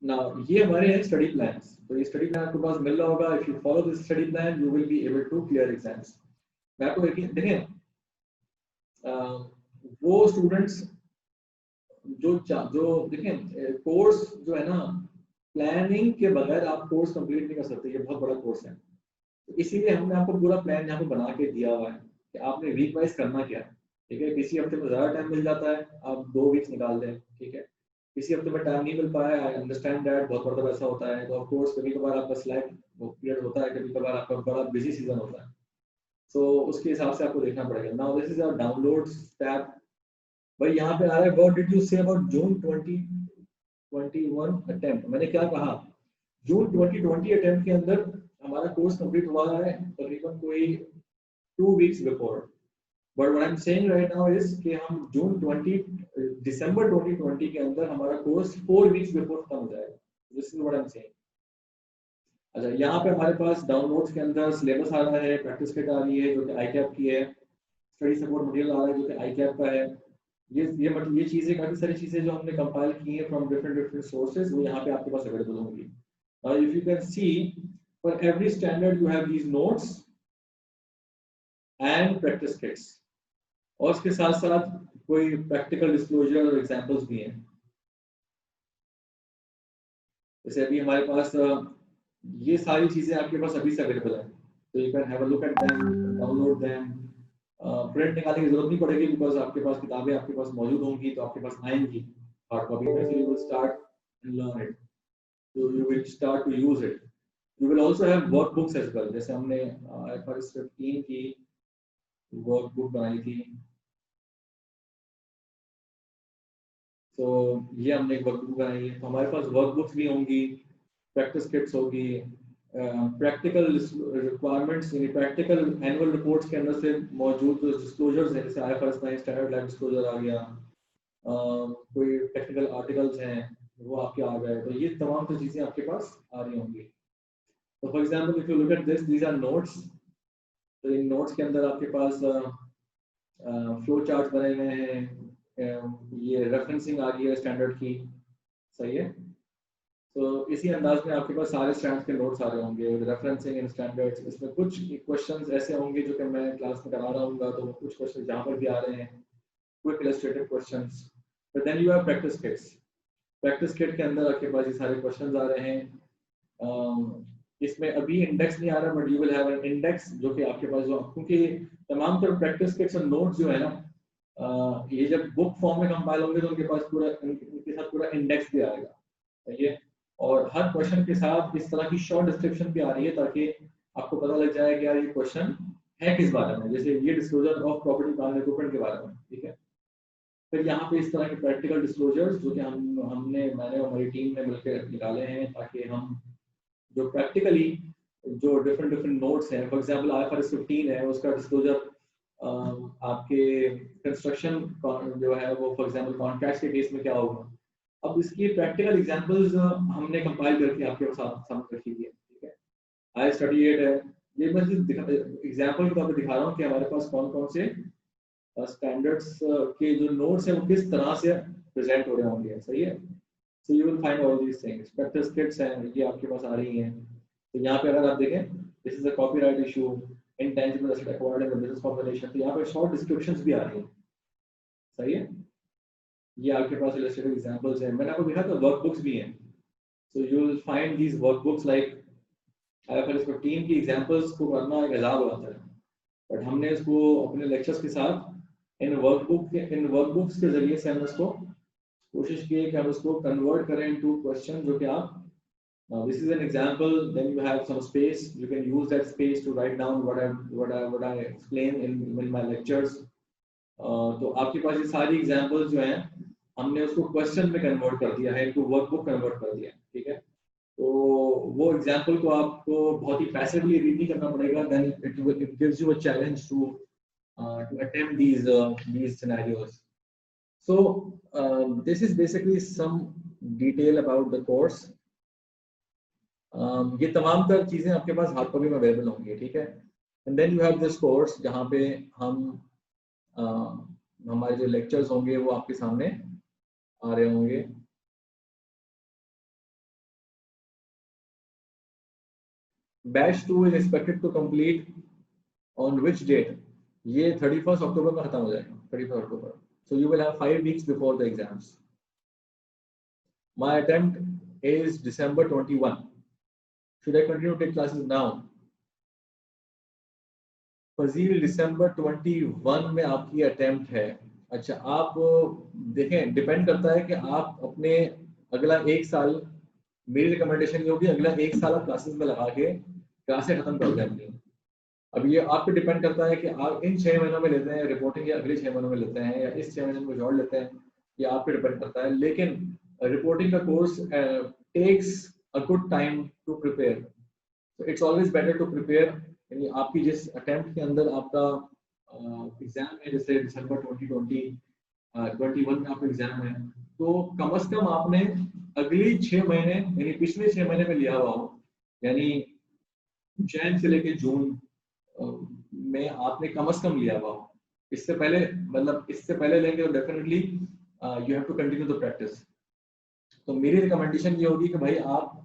ना ये हमारे हैं स्टडी प्लान्स, तो ये स्टडी प्लान आपके पास मिल रहा होगा। If you follow this study plan you will be able to clear exams. मैं आपको देखें वो स्टूडेंट्स जो देखें कोर्स जो है ना, प्लानिंग के बगैर आप कोर्स कंप्लीट नहीं कर सकते, ये बहुत बड़ा कोर्स है। तो इसीलिए हमने आपको पूरा प्लान यहाँ पे बना के दिया हुआ है कि आपने वीक वाइज करना क्या है, ठीक है। किसी हफ्ते में ज़्यादा टाइम मिल जाता है, आप 2 वीक्स निकाल दें, ठीक है। किसी हफ्ते में टाइम नहीं मिल पाया, आई अंडरस्टैंड दैट, बहुत बड़ा ऐसा होता है। तो ऑफ कोर्स कभी कभार आपका स्लाइड पीरियड होता है, कभी कभार आपका बड़ा बिजी सीजन होता है, सो उसके हिसाब से आपको देखना पड़ेगा। Now this is our downloads tab. भाई यहाँ पे आ रहा है what did you say about June 2021 attempt. मैंने क्या कहा, जून 2020 अटेम्प्ट के अंदर हमारा कोर्स कंप्लीट हुआ है तकरीबन कोई 2 weeks before. But what I am saying right now is कि हम दिसंबर 2020 के अंदर हमारा कोर्स 4 वीक्स बिफोर खत्म हो जाएगा। This is what I am saying. अच्छा, यहाँ पे हमारे पास डाउनलोड्स के अंदर सिलेबस आ रहा है, प्रैक्टिस किट आ रही है जो कि आईकैप की है, स्टडी सपोर्ट मटेरियल आ रहा है जो कि आईकैप का है। ये चीजें, काफी सारी चीजें जो हमने कंपाइल की है फ्रॉम डिफरेंट सोर्सेज, वो यहाँ पे आपके पास अवेलेबल होंगी। If you can see, for every standard you have these notes and practice kits, और उसके साथ साथ कोई प्रैक्टिकल डिस्क्लोजर और एग्जांपल्स भी हैं। जैसे अभी हमारे पास ये सारी चीजें आपके पास अभी से अवेलेबल है, तो you can have a look at them, download them. Print निकालने की जरूरत नहीं पड़ेगी बिकॉज आपके पास किताबें आपके पास मौजूद होंगी, तो आपके पास आएंगी हार्ड कॉपी में, so you will start and learn it, so you will start to use it. You will also have workbooks as well, जैसे हमने IFRS 15 की वर्कबुक बनाई थी, तो ये हमने एक वर्कबुक बनाई है, तो हमारे पास वर्कबुक्स भी होंगी, प्रैक्टिस किट्स होगी, प्रैक्टिकल रिक्वायरमेंट्स यानी प्रैक्टिकल एनुअल रिपोर्ट्स के अंदर से मौजूद जो डिस्क्लोजर्स हैं, जैसे IFRS 9 स्टैंडर्ड लाइफ डिस्क्लोजर आ गया, कोई टेक्निकल आर्टिकल्स हैं वो आपके आ गए, तो ये तमाम तो चीज़ें आपके पास आ रही होंगी। तो for example if you look at this, these are notes. तो इन नोट्स के अंदर आपके पास फ्लो चार्ट बने हुए हैं, ये रेफरेंसिंग आ रही है स्टैंडर्ड की, सही है। तो इसी अंदाज में आपके पास सारे स्टैंडर्ड्स के नोट्स आ रहे होंगे, रेफरेंसिंग इन स्टैंडर्ड्स। इसमें कुछ क्वेश्चंस ऐसे होंगे जो कि मैं क्लास में करा रहा हूँ, तो कुछ क्वेश्चन जहाँ पर भी आ रहे हैं, quick illustrative questions. But then you have practice kits. Practice kit के अंदर आपके पास ये सारे क्वेश्चंस आ रहे हैं। इसमें अभी इंडेक्स नहीं आ रहा, but you will have an index जो कि आपके पास, जो क्योंकि तमाम तरह प्रैक्टिस किट्स और नोट्स जो है ना, ये जब बुक फॉर्म में कंपाइल होंगे तो उनके पास पूरा, उनके साथ पूरा इंडेक्स भी आएगा, सही है। और हर क्वेश्चन के साथ इस तरह की शॉर्ट डिस्क्रिप्शन भी आ रही है ताकि आपको पता लग जाए कि यार ये क्वेश्चन है किस बारे में, जैसे ये disclosure of property plan recruitment के बारे में, ठीक है। फिर यहाँ पे इस तरह के प्रैक्टिकल डिस्क्लोजर्स जो कि मैंने और हमारी टीम ने मिलकर निकाले हैं, ताकि हम जो प्रैक्टिकली जो डिफरेंट नोट्स हैं, फॉर एग्जांपल IFRS 15 है, उसका डिस्क्लोजर आपके कंस्ट्रक्शन जो है वो फॉर एग्जांपल कॉन्ट्रैक्ट्स के केस में क्या होगा। अब इसकी प्रैक्टिकल एग्जांपल्स हमने कंपाइल करके आपके साथ सामने रखी हुई है, ठीक है। आई स्टडी इट है, ये मैं एग्जांपल के तौर पर दिखा रहा हूँ कि हमारे पास कौन कौन से स्टैंडर्ड्स के जो नोट्स हैं वो किस तरह से प्रेजेंट हो रहे होंगे, सही है। So you will find all these things. Practice kits हैं, ये आपके पास आ रही हैं। तो यहाँ पे अगर आप देखें, this is a copyright issue, intangible asset acquired in the business combination, तो यहाँ पे शॉर्ट डिस्क्रिप्शंस भी आ रही हैं, सही है। ये आपके पास इलस्ट्रेटिव एग्जांपल्स हैं, मैंने आपको दिखा था वर्कबुक्स भी हैं। सो you will find these workbooks like IFRS 15 की एग्जांपल्स को करना एक अजाब होता है, बट हमने इसको अपने लेक्चर्स के साथ इन वर्कबुक्स के जरिए से हम इसको कोशिश की है कि हम इसको कन्वर्ट करें इनटू क्वेश्चन जो कि आप, now this is an example, then you have some space, you can use that space to write down what I explain in my lectures. तो आपके पास ये सारी एग्जांपल्स जो हैं हमने उसको क्वेश्चन में कन्वर्ट कर दिया है, इनको वर्कबुक कन्वर्ट कर दिया है, ठीक है। तो वो एग्जांपल को आपको बहुत ही पैसिवली रीड नहीं करना पड़ेगा, then it gives you a challenge to attempt these scenarios. So this is basically some detail about the course. ये तमाम तर चीज़ें आपके पास हार्ड कॉपी में अवेलेबल होंगी, ठीक है। And then you have this course जहाँ पे हम हमारे जो लेक्चर्स होंगे वो आपके सामने आ रहे होंगे। Batch 2 is expected to complete on which date? ये 31 अक्टूबर में खत्म हो जाएगा, 31 अक्टूबर। So you will have 5 weeks before the exams. My attempt is December 21. Should I continue to take classes now? Fazeel December 21 में आपकी अटेम्प्ट है। अच्छा, आप देखें, डिपेंड करता है कि आप अपने अगला एक साल, मेरी रिकमेंडेशन ये होगी अगला एक साल आप क्लासेस में लगा के क्लासें खत्म कर देंगे। अब ये आप पे डिपेंड करता है कि आप इन 6 महीनों में लेते हैं रिपोर्टिंग या अगले 6 महीनों में लेते हैं या इस 6 महीने में और लेते हैं, ये आप पे डिपेंड करता है। लेकिन रिपोर्टिंग का course takes a good time to prepare, so it's always better to prepare. यानी आपकी जिस अटेम्प्ट के अंदर आपका एग्जाम है, जैसे December 2021 में आपका एग्जाम है, तो कम से कम आपने अगली 6 महीने यानी पिछले 6 महीने में लिया हुआ हो, यानी जैन से लेके जून में आपने कम से कम लिया हुआ हो। इससे पहले, मतलब इससे पहले लेंगे तो definitely you have to continue the practice. तो मेरी रिकमेंडेशन ये होगी कि भाई आप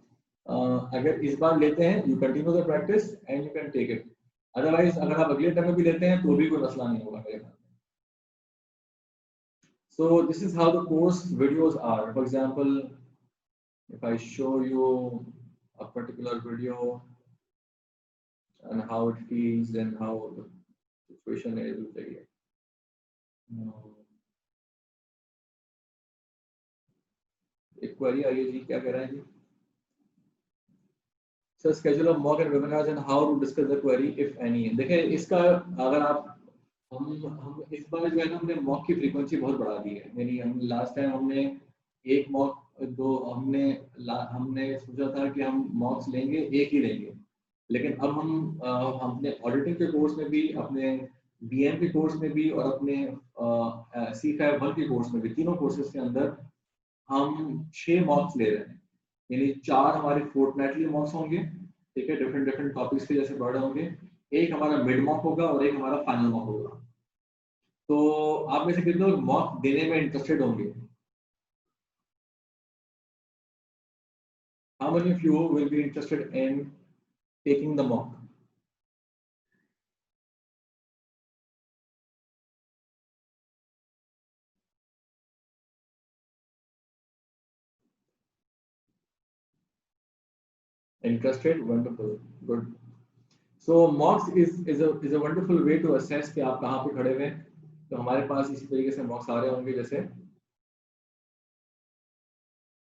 अगर इस बार लेते हैं, you continue the practice and you can take it. Otherwise अगर आप अगले टाइम में भी लेते हैं तो भी कोई मसला नहीं होगा मेरे ख्याल में। So this is how the course videos are. For example, if I show you a particular video and how it feels and how the situation is, एक क्वेरी आई है जी, क्या कह रहा है जी? Sir schedule of mock and webinars and how to discuss the query if any. देखिए इसका अगर आप हम इस बार जो है ना, हमने मॉक की फ्रीक्वेंसी बहुत बढ़ा दी है। यानी हम लास्ट टाइम हमने एक मॉक दो हमने सोचा था कि हम मॉक्स लेंगे, एक ही लेंगे, लेकिन अब हम अपने ऑडिटिंग के कोर्स में भी, अपने बीएम के कोर्स में भी और अपने C5 के कोर्स में भी, तीनों कोर्सेज के अंदर हम 6 मॉक्स ले रहे हैं। यानी 4 हमारे फोर्टनाइटली मॉक्स होंगे, ठीक है, डिफरेंट डिफरेंट टॉपिक्स के जैसे पढ़ होंगे। एक हमारा मिड मॉक होगा और एक हमारा फाइनल मॉक होगा। तो आप में से कितने लोग मॉक देने में इंटरेस्टेड होंगे? How many of you will be interested in taking the mock? Interested? Wonderful, good. So mocks is a wonderful way to assess कि आप कहाँ पे खड़े हुए हैं। तो हमारे पास इसी तरीके से मॉक्स आ रहे होंगे, जैसे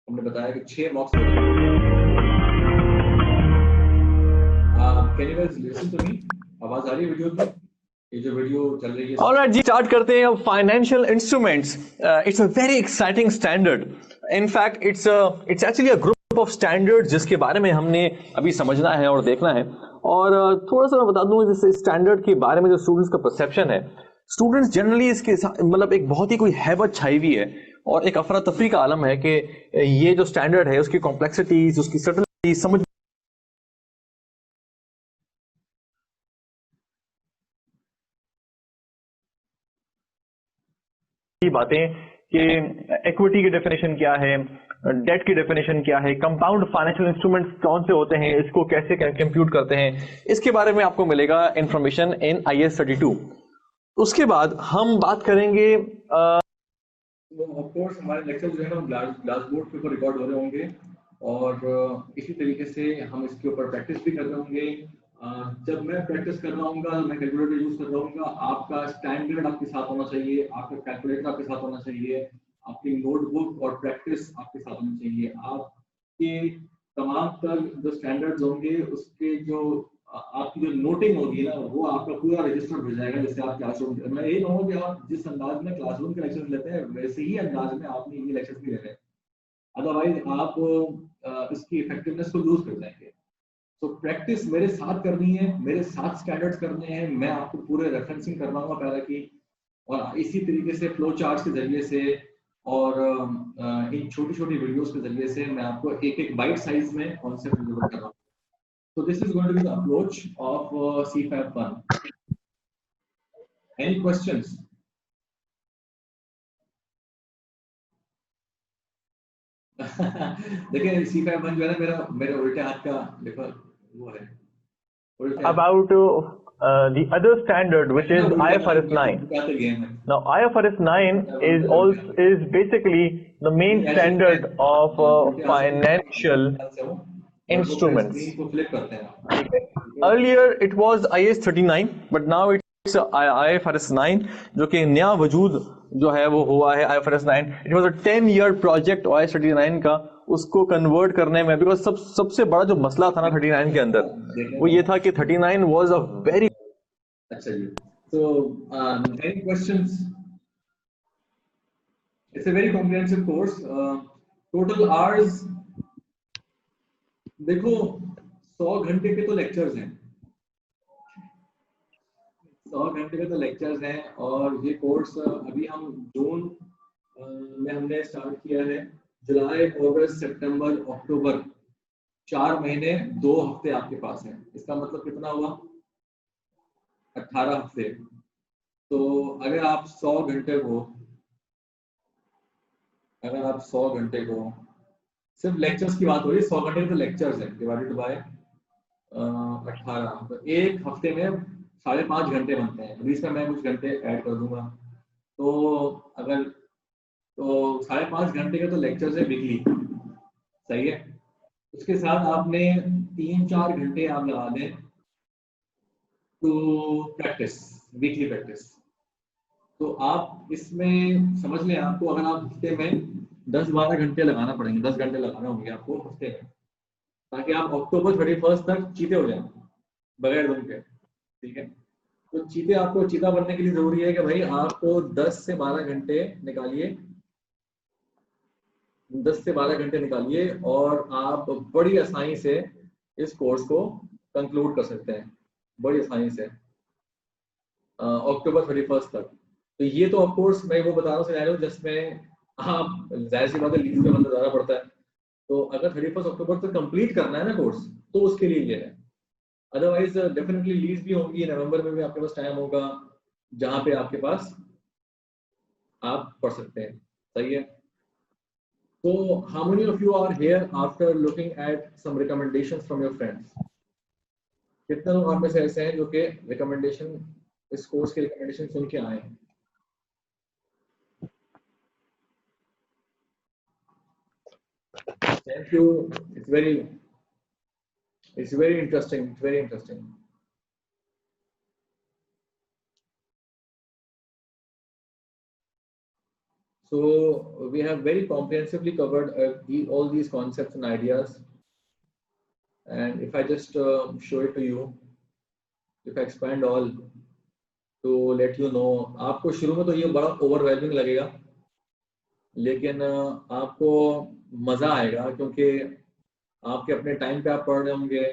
हमने बताया कि 6 मॉक्स होंगे। Can you guys listen to me? आवाज आ रही है वीडियो की? ये जो वीडियो चल रही है। Alright जी, स्टार्ट करते हैं अब financial instruments. It's a very exciting standard. In fact it's actually a group of standard जिसके बारे में हमने अभी समझना है और देखना है। और थोड़ा सा मैं बता दूं जैसे स्टैंडर्ड के बारे में जो स्टूडेंट्स का परसेप्शन है, स्टूडेंट्स जनरली इसके मतलब एक बहुत ही कोई हैबत छाई हुई है और एक अफरा तफरी का आलम है कि ये जो स्टैंडर्ड है उसकी कॉम्प्लेक्सिटीज, उसकी सटलिटी समझ बातें कि इक्विटी की डेफिनेशन क्या है, डेट की डेफिनेशन क्या है, कंपाउंड फाइनेंशियल इंस्ट्रूमेंट्स कौन से होते हैं, इसको कैसे कंप्यूट करते हैं, इसके बारे में आपको मिलेगा इंफॉर्मेशन इन IAS 32। उसके बाद हम बात करेंगे ऑफ कोर्स हमारे लेक्चर जो है ना ग्लास बोर्ड के ऊपर रिकॉर्ड हो रहे होंगे और इसी तरीके से हम इसके ऊपर प्रैक्टिस भी कर रहे होंगे। जब मैं प्रैक्टिस कर रहा हूँ, मैं कैलकुलेटर यूज कर रहा हूँ, आपका स्टैंडर्ड आपके साथ होना चाहिए, आपका कैलकुलेटर आपके साथ होना चाहिए, आपकी नोटबुक और प्रैक्टिस आपके साथ होनी चाहिए। आपके तमाम तर जो स्टैंडर्ड्स होंगे उसके जो आपकी जो नोटिंग होगी ना, वो आपका पूरा रजिस्टर हो जाएगा। जैसे आप क्लासरूम, मैं यही कहूँगा कि आप जिस अंदाज में क्लासरूम के लेक्चर लेते हैं वैसे ही अंदाज में आपने ये लेक्चर भी लेने हैं, अदरवाइज आप इसकी इफेक्टिवनेस को लूज कर जाएंगे। तो प्रैक्टिस मेरे साथ करनी है, मेरे साथ स्टैंडर्ड्स करने हैं, मैं आपको पूरे रेफरेंसिंग करवाऊंगा पहले की, और इसी तरीके से फ्लो चार्ट के जरिए से और इन छोटी छोटी वीडियोस के जरिए से मैं आपको एक एक बाइट साइज में कॉन्सेप्ट डिलीवर कर रहा हूँ. So this is going to be the approach of CFAB 1. Any questions? देखिए CFAB 1 जो है ना मेरा मेरे उल्टे हाथ का देखो वो है उल्टे हाथ. About the other standard, which is IFRS 9. उल्टा तो गेम है. Now, IFRS 9 is also is basically the main standard of financial instruments. Screen को फ्लिप करते हैं. Earlier it was IAS 39, but now it's IFRS 9, जो कि नया वजूद जो है वो हुआ है IFRS 9. It was a 10-year project IAS 39 का, उसको कन्वर्ट करने में, बिकॉज सबसे बड़ा जो मसला था ना 39 के अंदर वो ये था कि 39 was a very. अच्छा जी. So any questions? It's a very comprehensive course. Total hours देखो 100 घंटे के तो लेक्चर्स हैं. 100 घंटे के तो लेक्चर्स हैं और ये कोर्स अभी हम जून में हमने स्टार्ट किया है. जुलाई, अगस्त, सितंबर, अक्टूबर 4 महीने 2 हफ्ते आपके पास हैं. इसका मतलब कितना हुआ? 18 हफ्ते. तो अगर आप 100 घंटे को सिर्फ लेक्चर्स की बात हो रही है, 100 घंटे तो लेक्चर्स हैं डिवाइडेड बाय 18, तो एक हफ्ते में 5.5 घंटे बनते हैं. अभी इसमें मैं कुछ घंटे ऐड कर दूंगा. तो अगर तो 5.5 घंटे के तो लेक्चर्स है वीकली. सही है. उसके साथ आपने 3-4 घंटे आप लगा दें टू प्रैक्टिस, वीकली प्रैक्टिस. तो आप इसमें समझ लें आपको अगर आप हफ्ते में 10-12 घंटे लगाना पड़ेंगे, 10 घंटे लगाना होंगे आपको हफ्ते में, ताकि आप अक्टूबर 31 तक चीते हो जाएं बगैर धुन के. ठीक है. तो चीता बनने के लिए जरूरी है कि भाई आपको 10 से 12 घंटे निकालिए, 10 से 12 घंटे निकालिए और आप बड़ी आसानी से इस कोर्स को कंक्लूड कर सकते हैं, बड़ी आसानी से अक्टूबर 31 तक. तो ये तो ऑफ कोर्स मैं वो बता रहा हूँ सिनेरियो जिसमें आप जाहिर सी बात है लीज पे बंदा जाना पड़ता है. तो अगर 31 अक्टूबर तक कंप्लीट करना है ना कोर्स, तो उसके लिए ये है. अदरवाइज डेफिनेटली लीज भी होंगी, नवंबर में भी आपके पास टाइम होगा जहां पे आपके पास आप पढ़ सकते हैं. सही है. So how many of you are here after looking at some recommendations from your friends? कितने लोग आप में से ऐसे हैं जो कि रिकमेंडेशन, इस कोर्स के रिकमेंडेशन सुन के आए हैं? Thank you. It's very interesting. It's very interesting. So we have very comprehensively covered all these concepts and ideas. And if I just show it to you, if I expand all to let you know, आपको शुरू में तो ये बड़ा overwhelming लगेगा, लेकिन आपको मजा आएगा क्योंकि आपके अपने टाइम पे आप पढ़ रहे होंगे.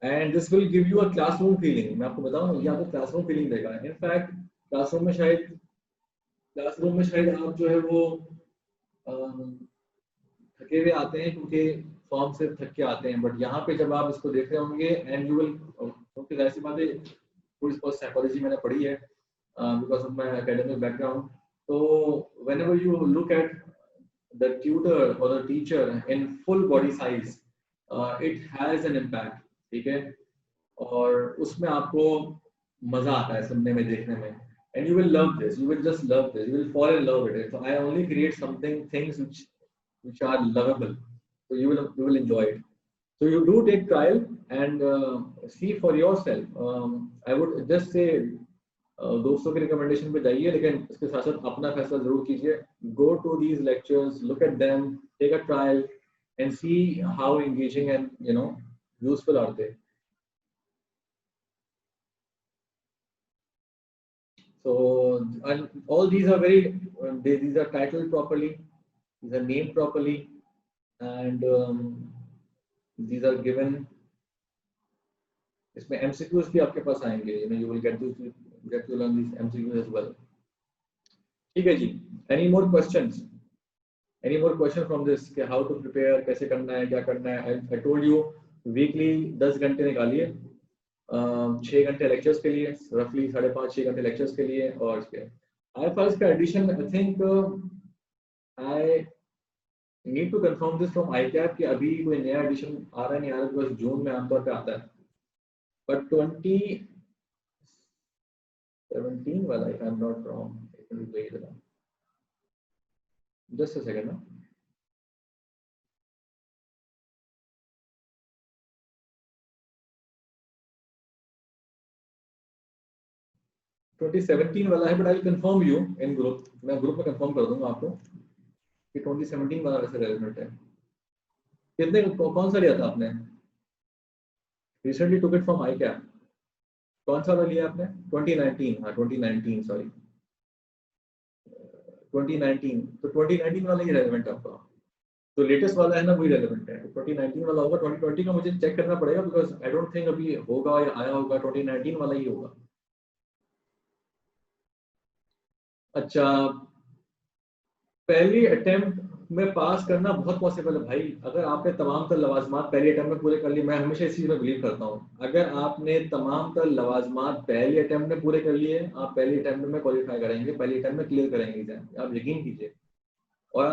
And this will give you a classroom feeling. मैं आपको बताऊं, ये आपको क्लासरूम फीलिंग देगा. इनफैक्ट क्लासरूम में शायद आप जो है वो थके हुए आते हैं क्योंकि फॉर्म से थक के आते हैं, बट यहाँ पे जब आप इसको देख रहे होंगे एंड यू विल, क्योंकि ऐसी बात है थोड़ी बहुत साइकोलॉजी मैंने पढ़ी है because of my academic background. तो whenever you look at the tutor और the teacher in full body size, it has an impact. ठीक है. और उसमें आपको मजा आता है सुनने में, देखने में. And you will love this. You will just love this. You will fall in love with it. So I only create things which are lovable. So you will enjoy it. So you do take trial and see for yourself. I would just say दोस्तों के recommendation पे जाइए, लेकिन इसके साथ साथ अपना फैसला जरूर कीजिए. Go to these lectures, look at them, take a trial, and see how engaging and useful are they. So and all these are these are titled properly, these are named properly, and these are given. इसमें MCQs भी आपके पास आएंगे. You will get to learn these MCQs as well. ठीक है जी. Any more questions? Any more question from this कि how to prepare, कैसे करना है, क्या करना है? आई टोल्ड यू वीकली 10 घंटे निकालिए, 6 घंटे लेक्चर्स के लिए, रफली 5.5-6 घंटे लेक्चर्स के लिए। और इसके IFRS का edition I think I need to confirm this from ICAP कि अभी कोई नया एडिशन आ रहा है नहीं आ रहा, बिकॉज जून में आमतौर पे आता है। बट 2017 वाला, if I'm not wrong, just a second ना। तो 2017 वाला है, but I will confirm you in group, मैं ग्रुप में कंफर्म कर दूंगा आपको कि 2017 वाला वैसे रेलेवेंट है। कितने कौन सा लिया था आपने? Recently took it from ICAP। कौन सा वाला लिया आपने? 2019, हाँ 2019, सॉरी 2019। तो 2019 वाला ही रेलेवेंट है आपका, तो लेटेस्ट वाला है ना वही रेलेवेंट है। 2019 वाला होगा, 2020 का मुझे चेक करना पड़ेगा, बिकॉज आई डोंट थिंक अभी होगा या आया होगा, 2019 वाला ही होगा। अच्छा, पहली अटेम्प्ट में पास करना बहुत पॉसिबल है भाई, अगर आपने तमाम तर लवाजमात पहली अटेम्प्ट में पूरे कर लिए। मैं हमेशा इस चीज में बिलीव करता हूँ, अगर आपने तमाम तर लवाजमात पहली अटेम्प्ट में पूरे कर लिए, आप पहली अटेम्प्ट में क्वालिफाई करेंगे, पहली अटेम्प्ट में क्लियर करेंगे एग्जाम, आप यकीन कीजिए। और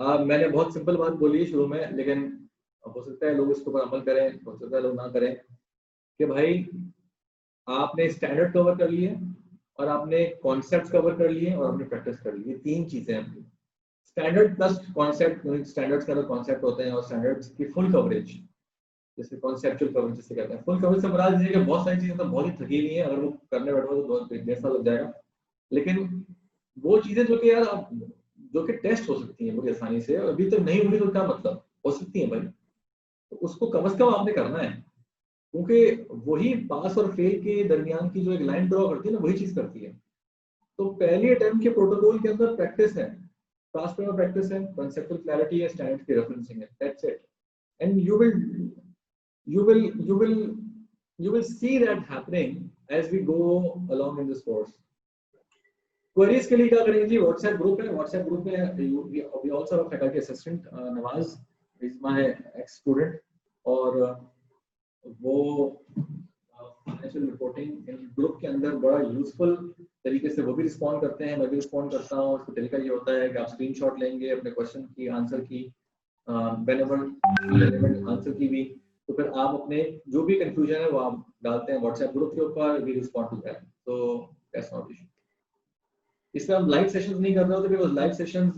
आप मैंने बहुत सिंपल बात बोली है शुरू में, लेकिन हो सकता है लोग इसके ऊपर अमल करें, हो सकता है लोग ना करें, कि भाई आपने स्टैंडर्ड कवर कर लिए, और आपने कॉन्सेप्ट कवर कर लिए, और आपने प्रैक्टिस कर ली। ये 3 चीजें हैं। स्टैंडर्ड प्लस कॉन्सेप्ट, स्टैंडर्ड्स के अंदर कॉन्सेप्ट होते हैं, और स्टैंडर्ड्स की फुल कवरेज, जैसे कॉन्सेप्चुअल कवरेज जिसे कहते हैं। फुल कवरेज से मुराद ये है कि बहुत सारी चीजें तो बहुत ही थकीली हैं, अगर वो करने बैठो तो बहुत देर साल लग जाएगा, लेकिन वो चीजें जो कि यार जो कि टेस्ट हो सकती हैं बड़ी आसानी से, अभी तक नहीं हुई तो क्या मतलब, हो सकती है भाई, तो उसको कम से कम आपने करना है, क्योंकि वही पास और फेल के दरमियान की जो एक लाइन ड्रॉ करती है ना, वही चीज करती है। तो पहली अटेम्प्ट के प्रोटोकॉल के अंदर प्रैक्टिस है, पास्ट पेपर प्रैक्टिस है, conceptual clarity है, स्टैंडर्ड की रेफरेंसिंग है, that's it, and you will you will you will see that happening as we go along in this course. Queries के लिए क्या करेंगे जी? व्हाट्सएप ग्रुप है, व्हाट्सएप ग्रुप में we also have faculty assistant Nawaz Isma है, एक्स स्टूडेंट, और वो फाइनेंशियल रिपोर्टिंग इन ग्रुप के अंदर बड़ा यूजफुल तरीके से वो भी रिस्पॉन्ड करते हैं, मैं भी रिस्पॉन्ड करता हूँ। उसका तरीका ये होता है कि आप स्क्रीनशॉट लेंगे अपने क्वेश्चन की, आंसर की, रेलेवेंट आंसर की भी, तो फिर आप अपने जो भी कंफ्यूजन है वो आप डालते हैं व्हाट्सएप ग्रुप के ऊपर, वी रिस्पॉन्ड टू दैट, तो दैट्स नॉट इशू। इसमें हम लाइव सेशंस नहीं कर रहे होते, बिकॉज लाइव सेशंस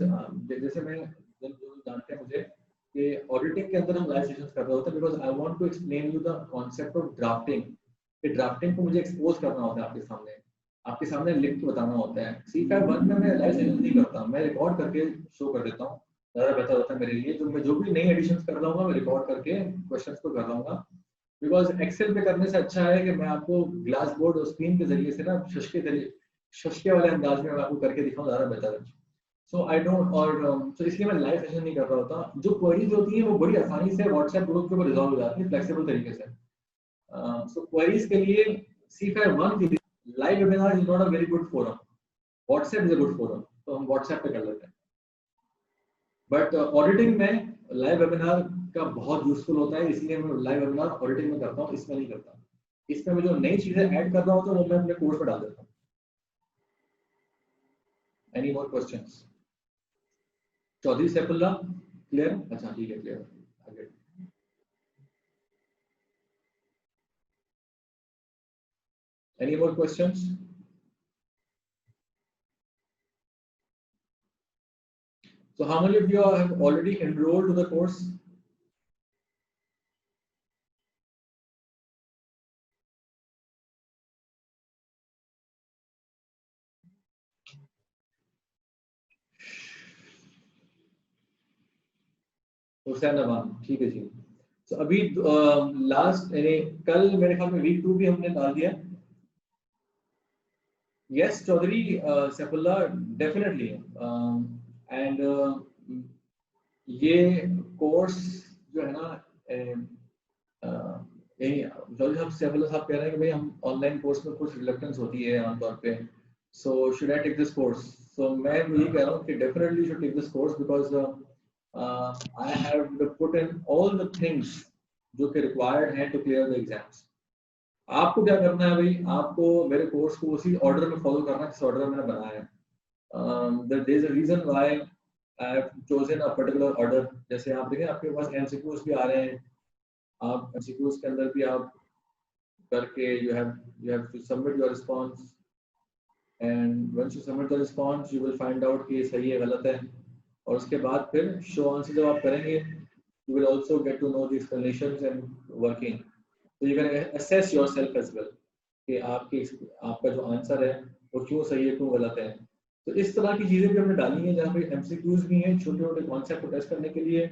जैसे मैं जो जानते हैं मुझे कि ऑडिटिंग के अंदर हम लाइव सेशंस कर रहे होते हैं, because I want to explain you the concept of drafting. कि ड्राफ्टिंग को मुझे एक्सपोज करना होता है आपके सामने लिख के बताना होता है। C5 1 में मैं लाइव सेशन नहीं करता, मैं रिकॉर्ड करके शो कर देता हूँ, ज़्यादा बेहतर होता है मेरे लिए। जो मैं जो भी नई एडिशंस कर रहा हूँ मैं रिकॉर्ड करके क्वेश्चंस को कर रहा हूँ, बिकॉज एक्सेल पे करने से अच्छा है कि मैं आपको ग्लास बोर्ड और स्क्रीन के जरिए से ना शशके वाले अंदाज में मैं आपको करके दिखाऊं, ज़्यादा बेहतर है। सो आई डोंट, और तो इसलिए मैं लाइव सेशन नहीं कर रहा होता। जो क्वेरीज होती हैं वो बड़ी आसानी से व्हाट्सएप ग्रुप के ऊपर रिजॉल्व हो जाती है फ्लेक्सिबल तरीके से। सो क्वेरीज के लिए C5 1 की live webinar is not a very good forum, WhatsApp is a good forum, तो हम व्हाट्सएप पे कर लेते हैं। बट ऑडिटिंग में लाइव वेबिनार का बहुत यूजफुल होता है, इसलिए मैं लाइव वेबिनार ऑडिटिंग में करता हूँ, इसमें नहीं करता। इसमें मैं जो नई चीजें ऐड कर रहा होता हूँ वो मैं अपने कोर्स में डाल देता हूँ। Any more questions? Chaudhry Saifullah, clear? अच्छा ठीक है, क्लियर। आगे any more questions? So how many of you have already enrolled to the course? Hussain Aman, ठीक है जी। तो अभी लास्ट यानी कल मेरे ख्याल में वीक 2 भी हमने डाल दिया। Yes Chaudhry Saifullah, definitely, and ये कोर्स जो है ना, यही चौधरी साहब सैफुल्ला साहब कह रहे हैं कि भाई हम ऑनलाइन कोर्स में कुछ रिलक्टेंस होती है आमतौर पे, So should I take this course? So मैं यही कह रहा हूँ कि definitely you should take this course because I have put in all the things जो कि required हैं to clear the exams. आपको क्या करना है भाई, आपको मेरे कोर्स को उसी ऑर्डर में फॉलो करना है जिस ऑर्डर में मैंने बनाया है. There is a reason why I have chosen a particular order. जैसे आप देखें आपके पास MCQs भी आ रहे हैं, आप MCQs के अंदर भी आप करके you have to submit your response, and once you submit the response you will find out कि सही है गलत है, और उसके बाद फिर show answer जब आप करेंगे you will also get to know the explanations and working. So you can assess yourself as well कि आपका जो आंसर है वो क्यों सही है क्यों गलत है. तो इस तरह की चीजें भी हमने डाली हैं जहाँ पे MCQs भी हैं, छोटे छोटे कॉन्सेप्ट को टेस्ट करने के लिए,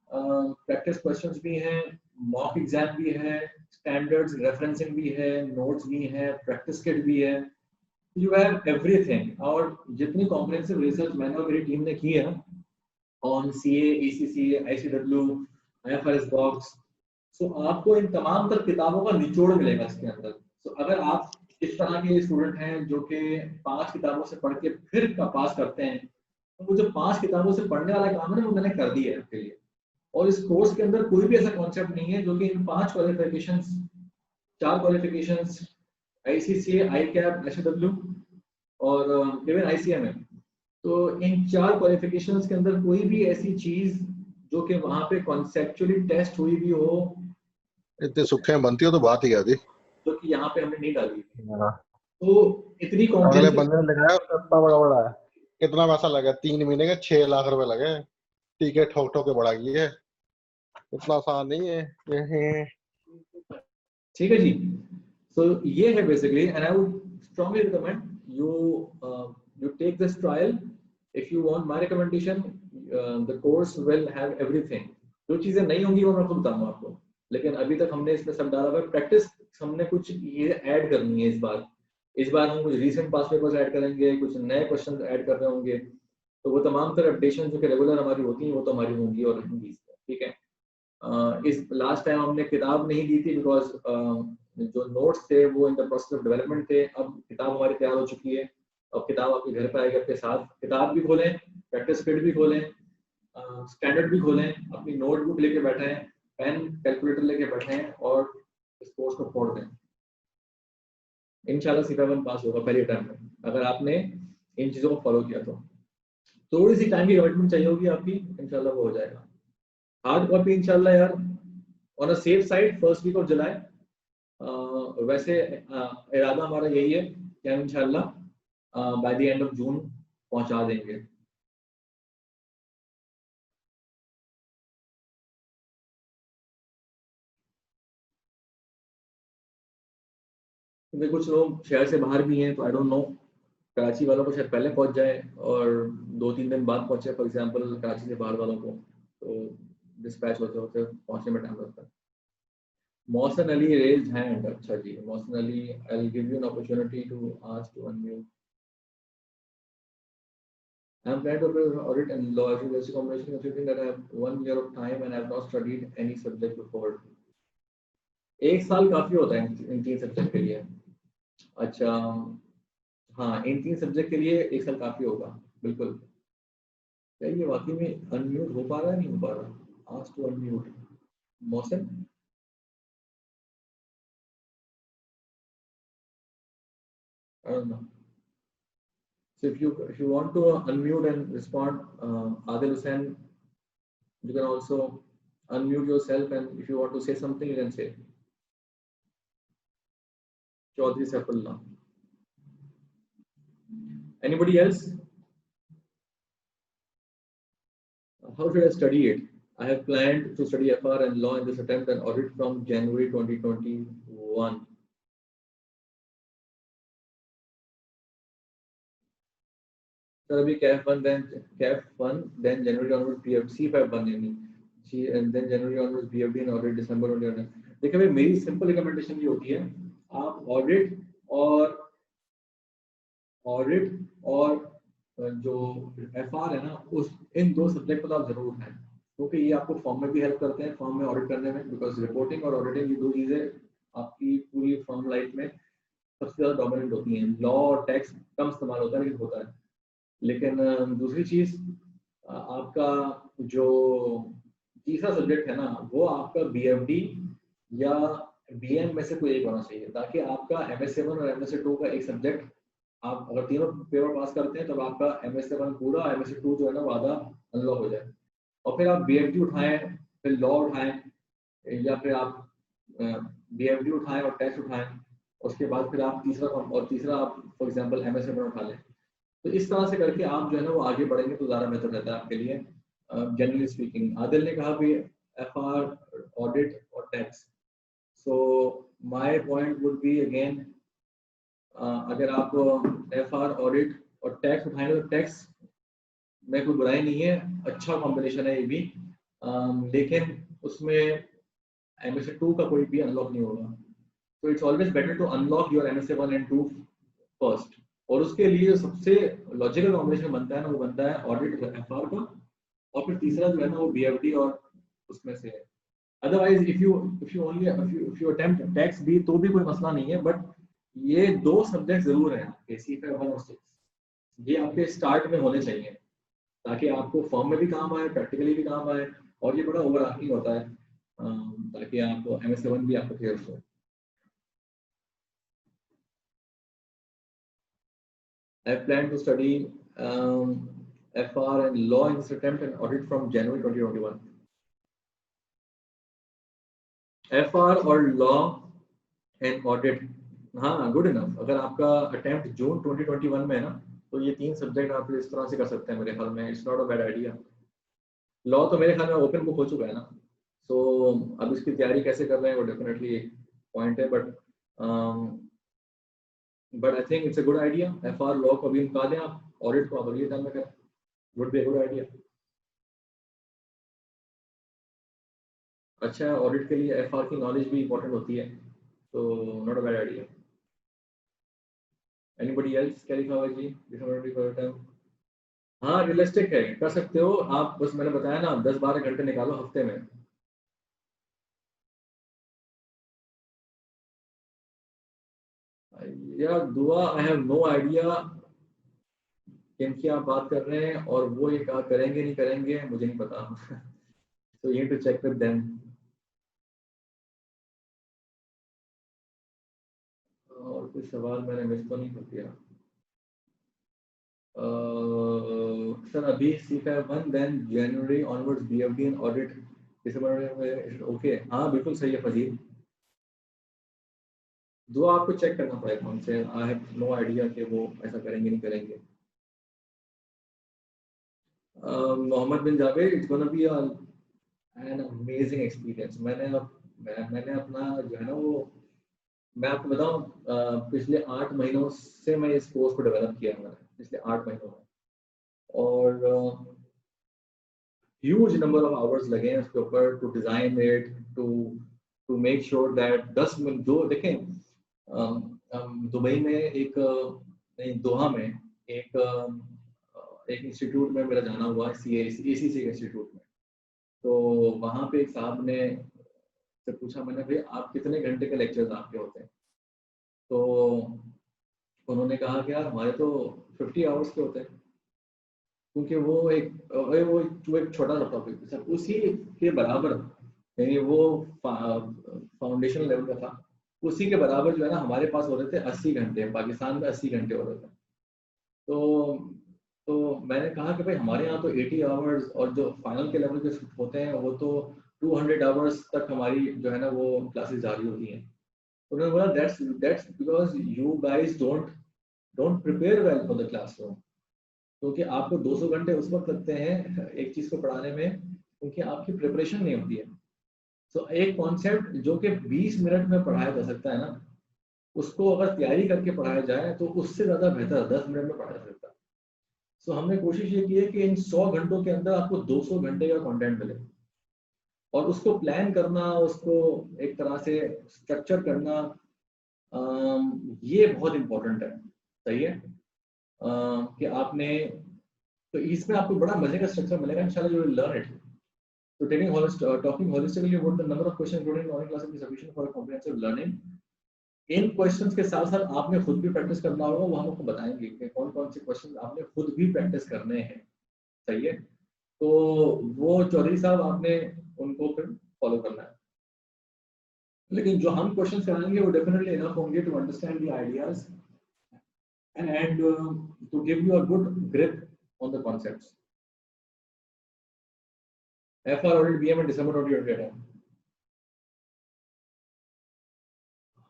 प्रैक्टिस क्वेश्चंस भी हैं, मॉक एग्जाम भी है, स्टैंडर्ड्स रेफरेंसिंग भी है, नोट्स भी हैं, प्रैक्टिस किट भी है. You have everything. और जितनी कॉम्प्रिहेंसिव रिसर्च मैंने और मेरी टीम ने की है on CA, ACCA, ICW, IFRS box, so आपको इन तमाम तर किताबों का निचोड़ मिलेगा इसके अंदर. सो अगर आप इस तरह के स्टूडेंट हैं जो कि 5 किताबों से पढ़ के फिर पास करते हैं, तो वो जो 5 किताबों से पढ़ने वाला काम है ना वो मैंने कर दिया है आपके लिए. और इस कोर्स के अंदर कोई भी ऐसा कॉन्सेप्ट नहीं है जो कि इन 5 qualifications, 4 qualifications, ICCA, ICAP, ICW और इवन ICMA, तो इन 4 क्वालिफिकेशंस के अंदर कोई भी ऐसी चीज जो कि वहां पे कॉन्सेप्चुअली टेस्ट हुई भी हो, इतने सूखे में बनती हो तो बात ही क्या थी, जो कि यहाँ पे हमने नहीं डाली. तो इतनी अगले कॉम्प्रिहेंसिव, बंदे ने लिखा है इतना बड़ा बड़ा है, कितना पैसा लगा, 3 महीने के 6 लाख रुपए लगे, टिकट ठोक ठोक के बड़ा की है, इतना आसान नहीं है. ठीक है जी. सो ये है basically, and I would strongly recommend you take this trial. If you want my recommendation, the course will have everything. जो चीजें नहीं होंगी वो मैं खुद बताऊंगा आपको, लेकिन अभी तक हमने इसमें सब डाला हुआ है. प्रैक्टिस हमने कुछ ये ऐड करनी है इस बार हम कुछ रीसेंट पास पेपर्स ऐड करेंगे, कुछ नए क्वेश्चन ऐड कर रहे होंगे, तो वो तमाम तरह अपडेशन जो कि रेगुलर हमारी होती हैं वो तो हमारी होंगी और रहेंगी. ठीक है. इस लास्ट टाइम हमने किताब नहीं दी थी बिकॉज जो नोट्स थे वो in the process of development थे. अब किताब हमारी तैयार हो चुकी है, अब किताब आपके घर पे आएगी आपके साथ. किताब भी खोलें, प्रैक्टिस किट भी खोलें, स्टैंडर्ड भी खोलें, अपनी नोटबुक लेके बैठे हैं, पेन कैलकुलेटर लेके बैठे हैं और इस कोर्स को फोड़ दें. इंशाल्लाह C5 पास होगा पहले टाइम में अगर आपने इन चीजों को फॉलो किया. तो थोड़ी सी टाइम की कमिटमेंट चाहिए होगी आपकी, इंशाल्लाह वो हो जाएगा. हार्ड कॉपी इंशाल्लाह यार on a safe side first week of July. वैसे इरादा हमारा यही है कि हम इंशाल्लाह by the end of June पहुंचा देंगे. क्योंकि कुछ लोग शहर से बाहर भी हैं, तो आई डोंट नो, कराची वालों को शायद पहले पहुंच जाए और 2-3 दिन बाद पहुंचे. फॉर एग्जांपल कराची से बाहर वालों को तो डिस्पैच होते होते पहुंचने में टाइम लगता है. Mohsin Ali raised hand. अच्छा जी, Mohsin Ali, I will give you an opportunity to ask to unmute. I am planning to prepare for audit and law as a basic combination, considering that I have 1 year of time and I have not studied any subject before. 1 साल काफी होता है इन 3 subject के लिए. अच्छा हाँ, इन 3 subject के लिए 1 साल काफी होगा बिल्कुल. क्या ये वाकई में अनम्यूट हो पा रहा है नहीं हो पा रहा? Ask to unmute Mohsin. I don't know. So if you want to unmute and respond, Adil Hussain, you can also unmute yourself, and if you want to say something, you can say. Chaudhry Saifullah. Anybody else? How should I study it? I have planned to study FR and law in this attempt and audit from January 2021. Sir, अभी CAF1 then January onwards C5 बन जाएंगी, and then January onwards BFD and audit December 2021. देखिए भाई, मेरी simple recommendation ये होती है, आप ऑडिट और जो FR है ना, उस इन 2 सब्जेक्ट पर आप जरूर हैं, क्योंकि ये आपको फॉर्म में भी हेल्प करते हैं, फॉर्म में ऑडिट करने में, बिकॉज रिपोर्टिंग और ऑडिटिंग ये 2 चीजें आपकी पूरी फॉर्म लाइफ में सबसे ज़्यादा डोमिनेंट होती हैं। लॉ और टैक्स कम इस्तेमाल होता है लेकिन होता है। लेकिन दूसरी चीज़ आपका जो तीसरा सब्जेक्ट है ना, वो आपका BFD या BM में से कोई एक होना चाहिए, ताकि आपका MS7 और MS2 का एक सब्जेक्ट, आप अगर तीनों पेपर पास करते हैं तब आपका MS7 पूरा, MS2 जो है ना वो आधा अनलॉक हो जाए। और फिर आप BFD उठाएं, फिर लॉ उठाएं, या फिर आप BFD उठाएं और टैक्स उठाएं, उसके बाद फिर आप तीसरा आप फॉर एग्जांपल MS7 उठा लें। तो इस तरह से करके आप जो है ना वो आगे बढ़ेंगे तो ज़्यादा बेहतर रहता है आपके लिए। जनरली स्पीकिंग, आदिल ने कहा कि FR, ऑडिट और tax. So my point would be again, अगर आप FR, ऑडिट और टैक्स उठाएंगे तो टैक्स में कोई बुराई नहीं है, अच्छा कॉम्बिनेशन है ये भी, लेकिन उसमें MS2 का कोई भी अनलॉक नहीं होगा। तो it's always better to unlock your MS1 and 2 first, और उसके लिए सबसे लॉजिकल कॉम्बिनेशन बनता है ना, वो बनता है ऑडिट FR का, और फिर तीसरा जो है ना वो BFD और उसमें से है। Otherwise if you attempt tax भी तो भी कोई मसला नहीं है, बट ये दो सब्जेक्ट जरूर हैं आपके C5 और 6, ये आपके स्टार्ट में होने चाहिए ताकि आपको फॉर्म में भी काम आए, प्रैक्टिकली भी काम आए, और ये बड़ा ओवरआर्चिंग होता है ताकि आप MS7 भी आपको क्लियर हो। I plan to study FR and law in this attempt and audit from January 2021. FR और law and audit, हाँ गुड इनफ। अगर आपका अटेम्प्ट जून 2021 में है ना, तो ये तीन सब्जेक्ट आप इस तरह से कर सकते हैं मेरे ख्याल में। It's not a bad idea. Law तो मेरे ख्याल में ओपन बुक हो चुका है ना, सो अब इसकी तैयारी कैसे कर रहे हैं वो डेफिनेटली एक पॉइंट है, but I think it's a good idea. FR law को अभी निकाल दें आप, ऑडिट को आप अगले टाइम में करें, would be a good idea. अच्छा है, ऑडिट के लिए FR की नॉलेज भी इंपॉर्टेंट होती है, तो not a bad idea. Anybody else carry forward जी बिफोर टाइम? हाँ रियलिस्टिक है, कर सकते हो आप, बस मैंने बताया ना 10-12 घंटे निकालो हफ्ते में। यार दुआ, आई हैव नो आइडिया किनकी आप बात कर रहे हैं, और वो ये क्या करेंगे नहीं करेंगे मुझे नहीं पता। तो you to check with them. और कुछ सवाल मैंने मिस तो नहीं कर दिया? सर अभी C5 then January onwards BFD and audit December. Okay हाँ बिल्कुल सही है फजील। जो आपको चेक करना पड़ेगा उनसे, आई हैव नो आइडिया कि वो ऐसा करेंगे नहीं करेंगे। Mohammad bin Javed, it's gonna be an amazing experience. मैंने अपना जो है ना वो, मैं आपको बताऊं पिछले 8 महीनों से मैं इस कोर्स को डेवलप किया मैंने, पिछले 8 महीनों में, और ह्यूज नंबर ऑफ आवर्स लगे हैं उसके ऊपर, to design it, to make sure that 10 minute जो देखें, दुबई में एक नहीं दोहा में एक एक इंस्टीट्यूट में मेरा जाना हुआ है, ACC इंस्टीट्यूट में। तो वहाँ पे एक साहब ने से पूछा मैंने, भाई आप कितने घंटे के लेक्चर्स आपके होते हैं? तो उन्होंने कहा कि यार हमारे तो 50 आवर्स के होते हैं, क्योंकि वो एक छोटा सा टॉपिक उसी के बराबर, यानी वो फाउंडेशन लेवल का था, उसी के बराबर जो है ना हमारे पास हो रहे थे 80 घंटे, पाकिस्तान में 80 घंटे हो रहे थे। तो मैंने कहा कि भाई हमारे यहाँ तो 80 आवर्स, और जो फाइनल के लेवल के होते हैं वो तो 200 आवर्स तक हमारी जो है ना वो क्लासेस जारी होती हैं। तो उन्होंने बोला that's because you guys don't prepare well for the classroom, क्योंकि आपको 200 घंटे उस वक्त लगते हैं एक चीज को पढ़ाने में क्योंकि आपकी प्रिपरेशन नहीं होती है। तो एक कॉन्सेप्ट जो कि 20 मिनट में पढ़ाया जा सकता है ना, उसको अगर तैयारी करके पढ़ाया जाए तो उससे ज्यादा बेहतर 10 मिनट में पढ़ाया जा सकता है। सो हमने कोशिश ये की है कि इन 100 घंटों के अंदर आपको 200 घंटे का कंटेंट मिले, और उसको प्लान करना, उसको एक तरह से स्ट्रक्चर करना, ये बहुत इंपॉर्टेंट है। सही है कि आपने, तो इसमें आपको बड़ा मजे का स्ट्रक्चर मिलेगा इंशाल्लाह, you will learn it. So talking holistically about the number of questions included in online classes is sufficient for a comprehensive learning. In questions के साथ साथ आपने खुद भी प्रैक्टिस करना होगा, वो हम आपको बताएंगे कि कौन कौन से क्वेश्चन आपने खुद भी प्रैक्टिस करने हैं। सही है, तो वो चौधरी साहब आपने उनको फिर फॉलो करना है। लेकिन जो हम क्वेश्चन कराएंगे वो डेफिनेटली इनफ होंगे to understand the ideas and to give you a good grip on the concepts. FR audit BM in December 2020.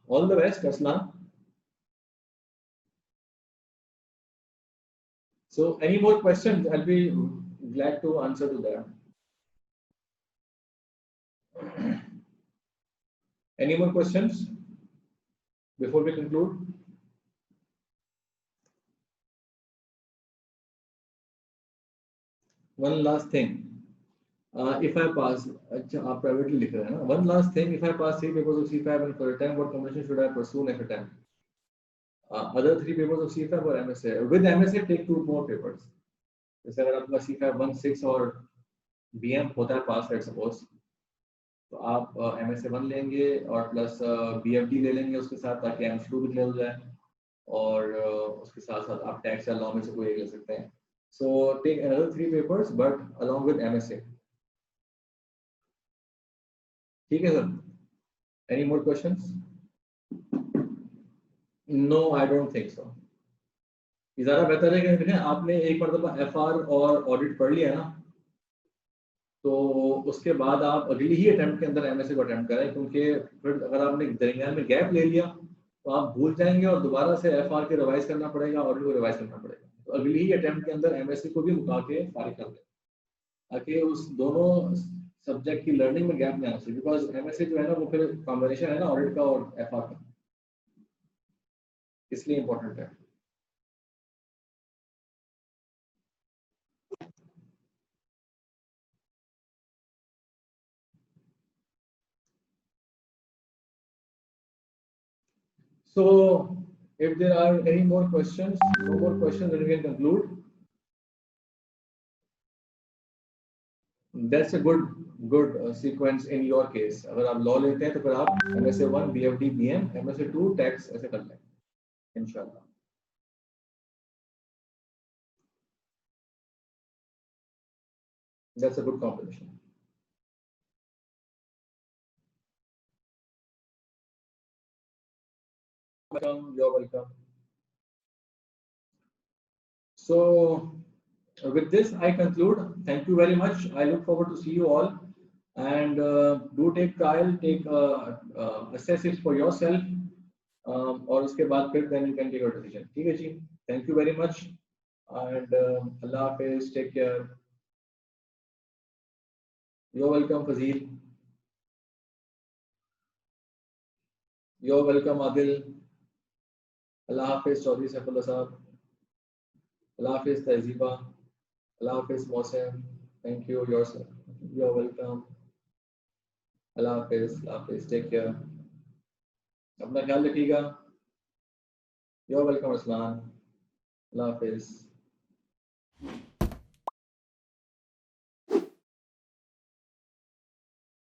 All the best, Aslan. So, any more questions? I'll be glad to answer to them. Any more questions before we conclude? One last thing. If I pass, आप privately लिख रहे हैं ना? One last thing. If I pass 3 papers of C5 and for a time, what combination should I pursue next time? Other 3 papers of C5 or MSA? With MSA, take 2 more papers. जैसे अगर आपका C5 1-6 और BM होता है पास, let's suppose, तो आप MSA 1 लेंगे और प्लस BFD ले लेंगे उसके साथ, ताकि M2 भी क्लियर हो जाए, और उसके साथ साथ आप टैक्स या लॉ में से कोई एक ले सकते हैं। So take another 3 papers, but along with MSA. ठीक है sir? Any more questions? No, I don't think so. ये ज़्यादा बेहतर है कि देखें आपने एक मरतबा FR और ऑडिट पढ़ लिया ना, तो उसके बाद आप अगली ही अटेम्प्ट के अंदर MSA को अटेम्प्ट करें, क्योंकि फिर अगर आपने दरमियान में गैप ले लिया तो आप भूल जाएंगे और दोबारा से FR के रिवाइज करना पड़ेगा, ऑडिट को रिवाइज करना पड़ेगा। तो अगली ही अटेम्प्ट के अंदर MSA को भी मुका के फारिग कर दें, ताकि उस दोनों सब्जेक्ट की लर्निंग में गैप नहीं आ सके, बिकॉज MSA जो है ना वो फिर कॉम्बिनेशन है ना ऑडिट का और FR का, इसलिए इम्पोर्टेंट है। So if there are any more questions, no more questions, then we can conclude. That's a good sequence in your case. अगर आप लॉ लेते हैं तो फिर आप MSA 1 BFD BM MSA 2 tax ऐसे कर लें इंशाल्लाह। That's a good combination. Welcome, you're welcome. So with this I conclude. Thank you very much. I look forward to see you all, and do take trial, take assess it for yourself, और उसके बाद फिर then you can take your decision. ठीक है जी? Thank you very much, and Allah Hafiz. Take care. You're welcome, Fazil. You're welcome, Adil. Allah Hafiz, Chaudhry Saifullah Sahab. Allah Hafiz, Taiziba. Allah Hafiz, Mohsen. Thank you. You're welcome. Allah Hafiz. Allah Hafiz. Take care. अपना ख्याल रखिएगा। You're welcome, Aslan. Allah Hafiz.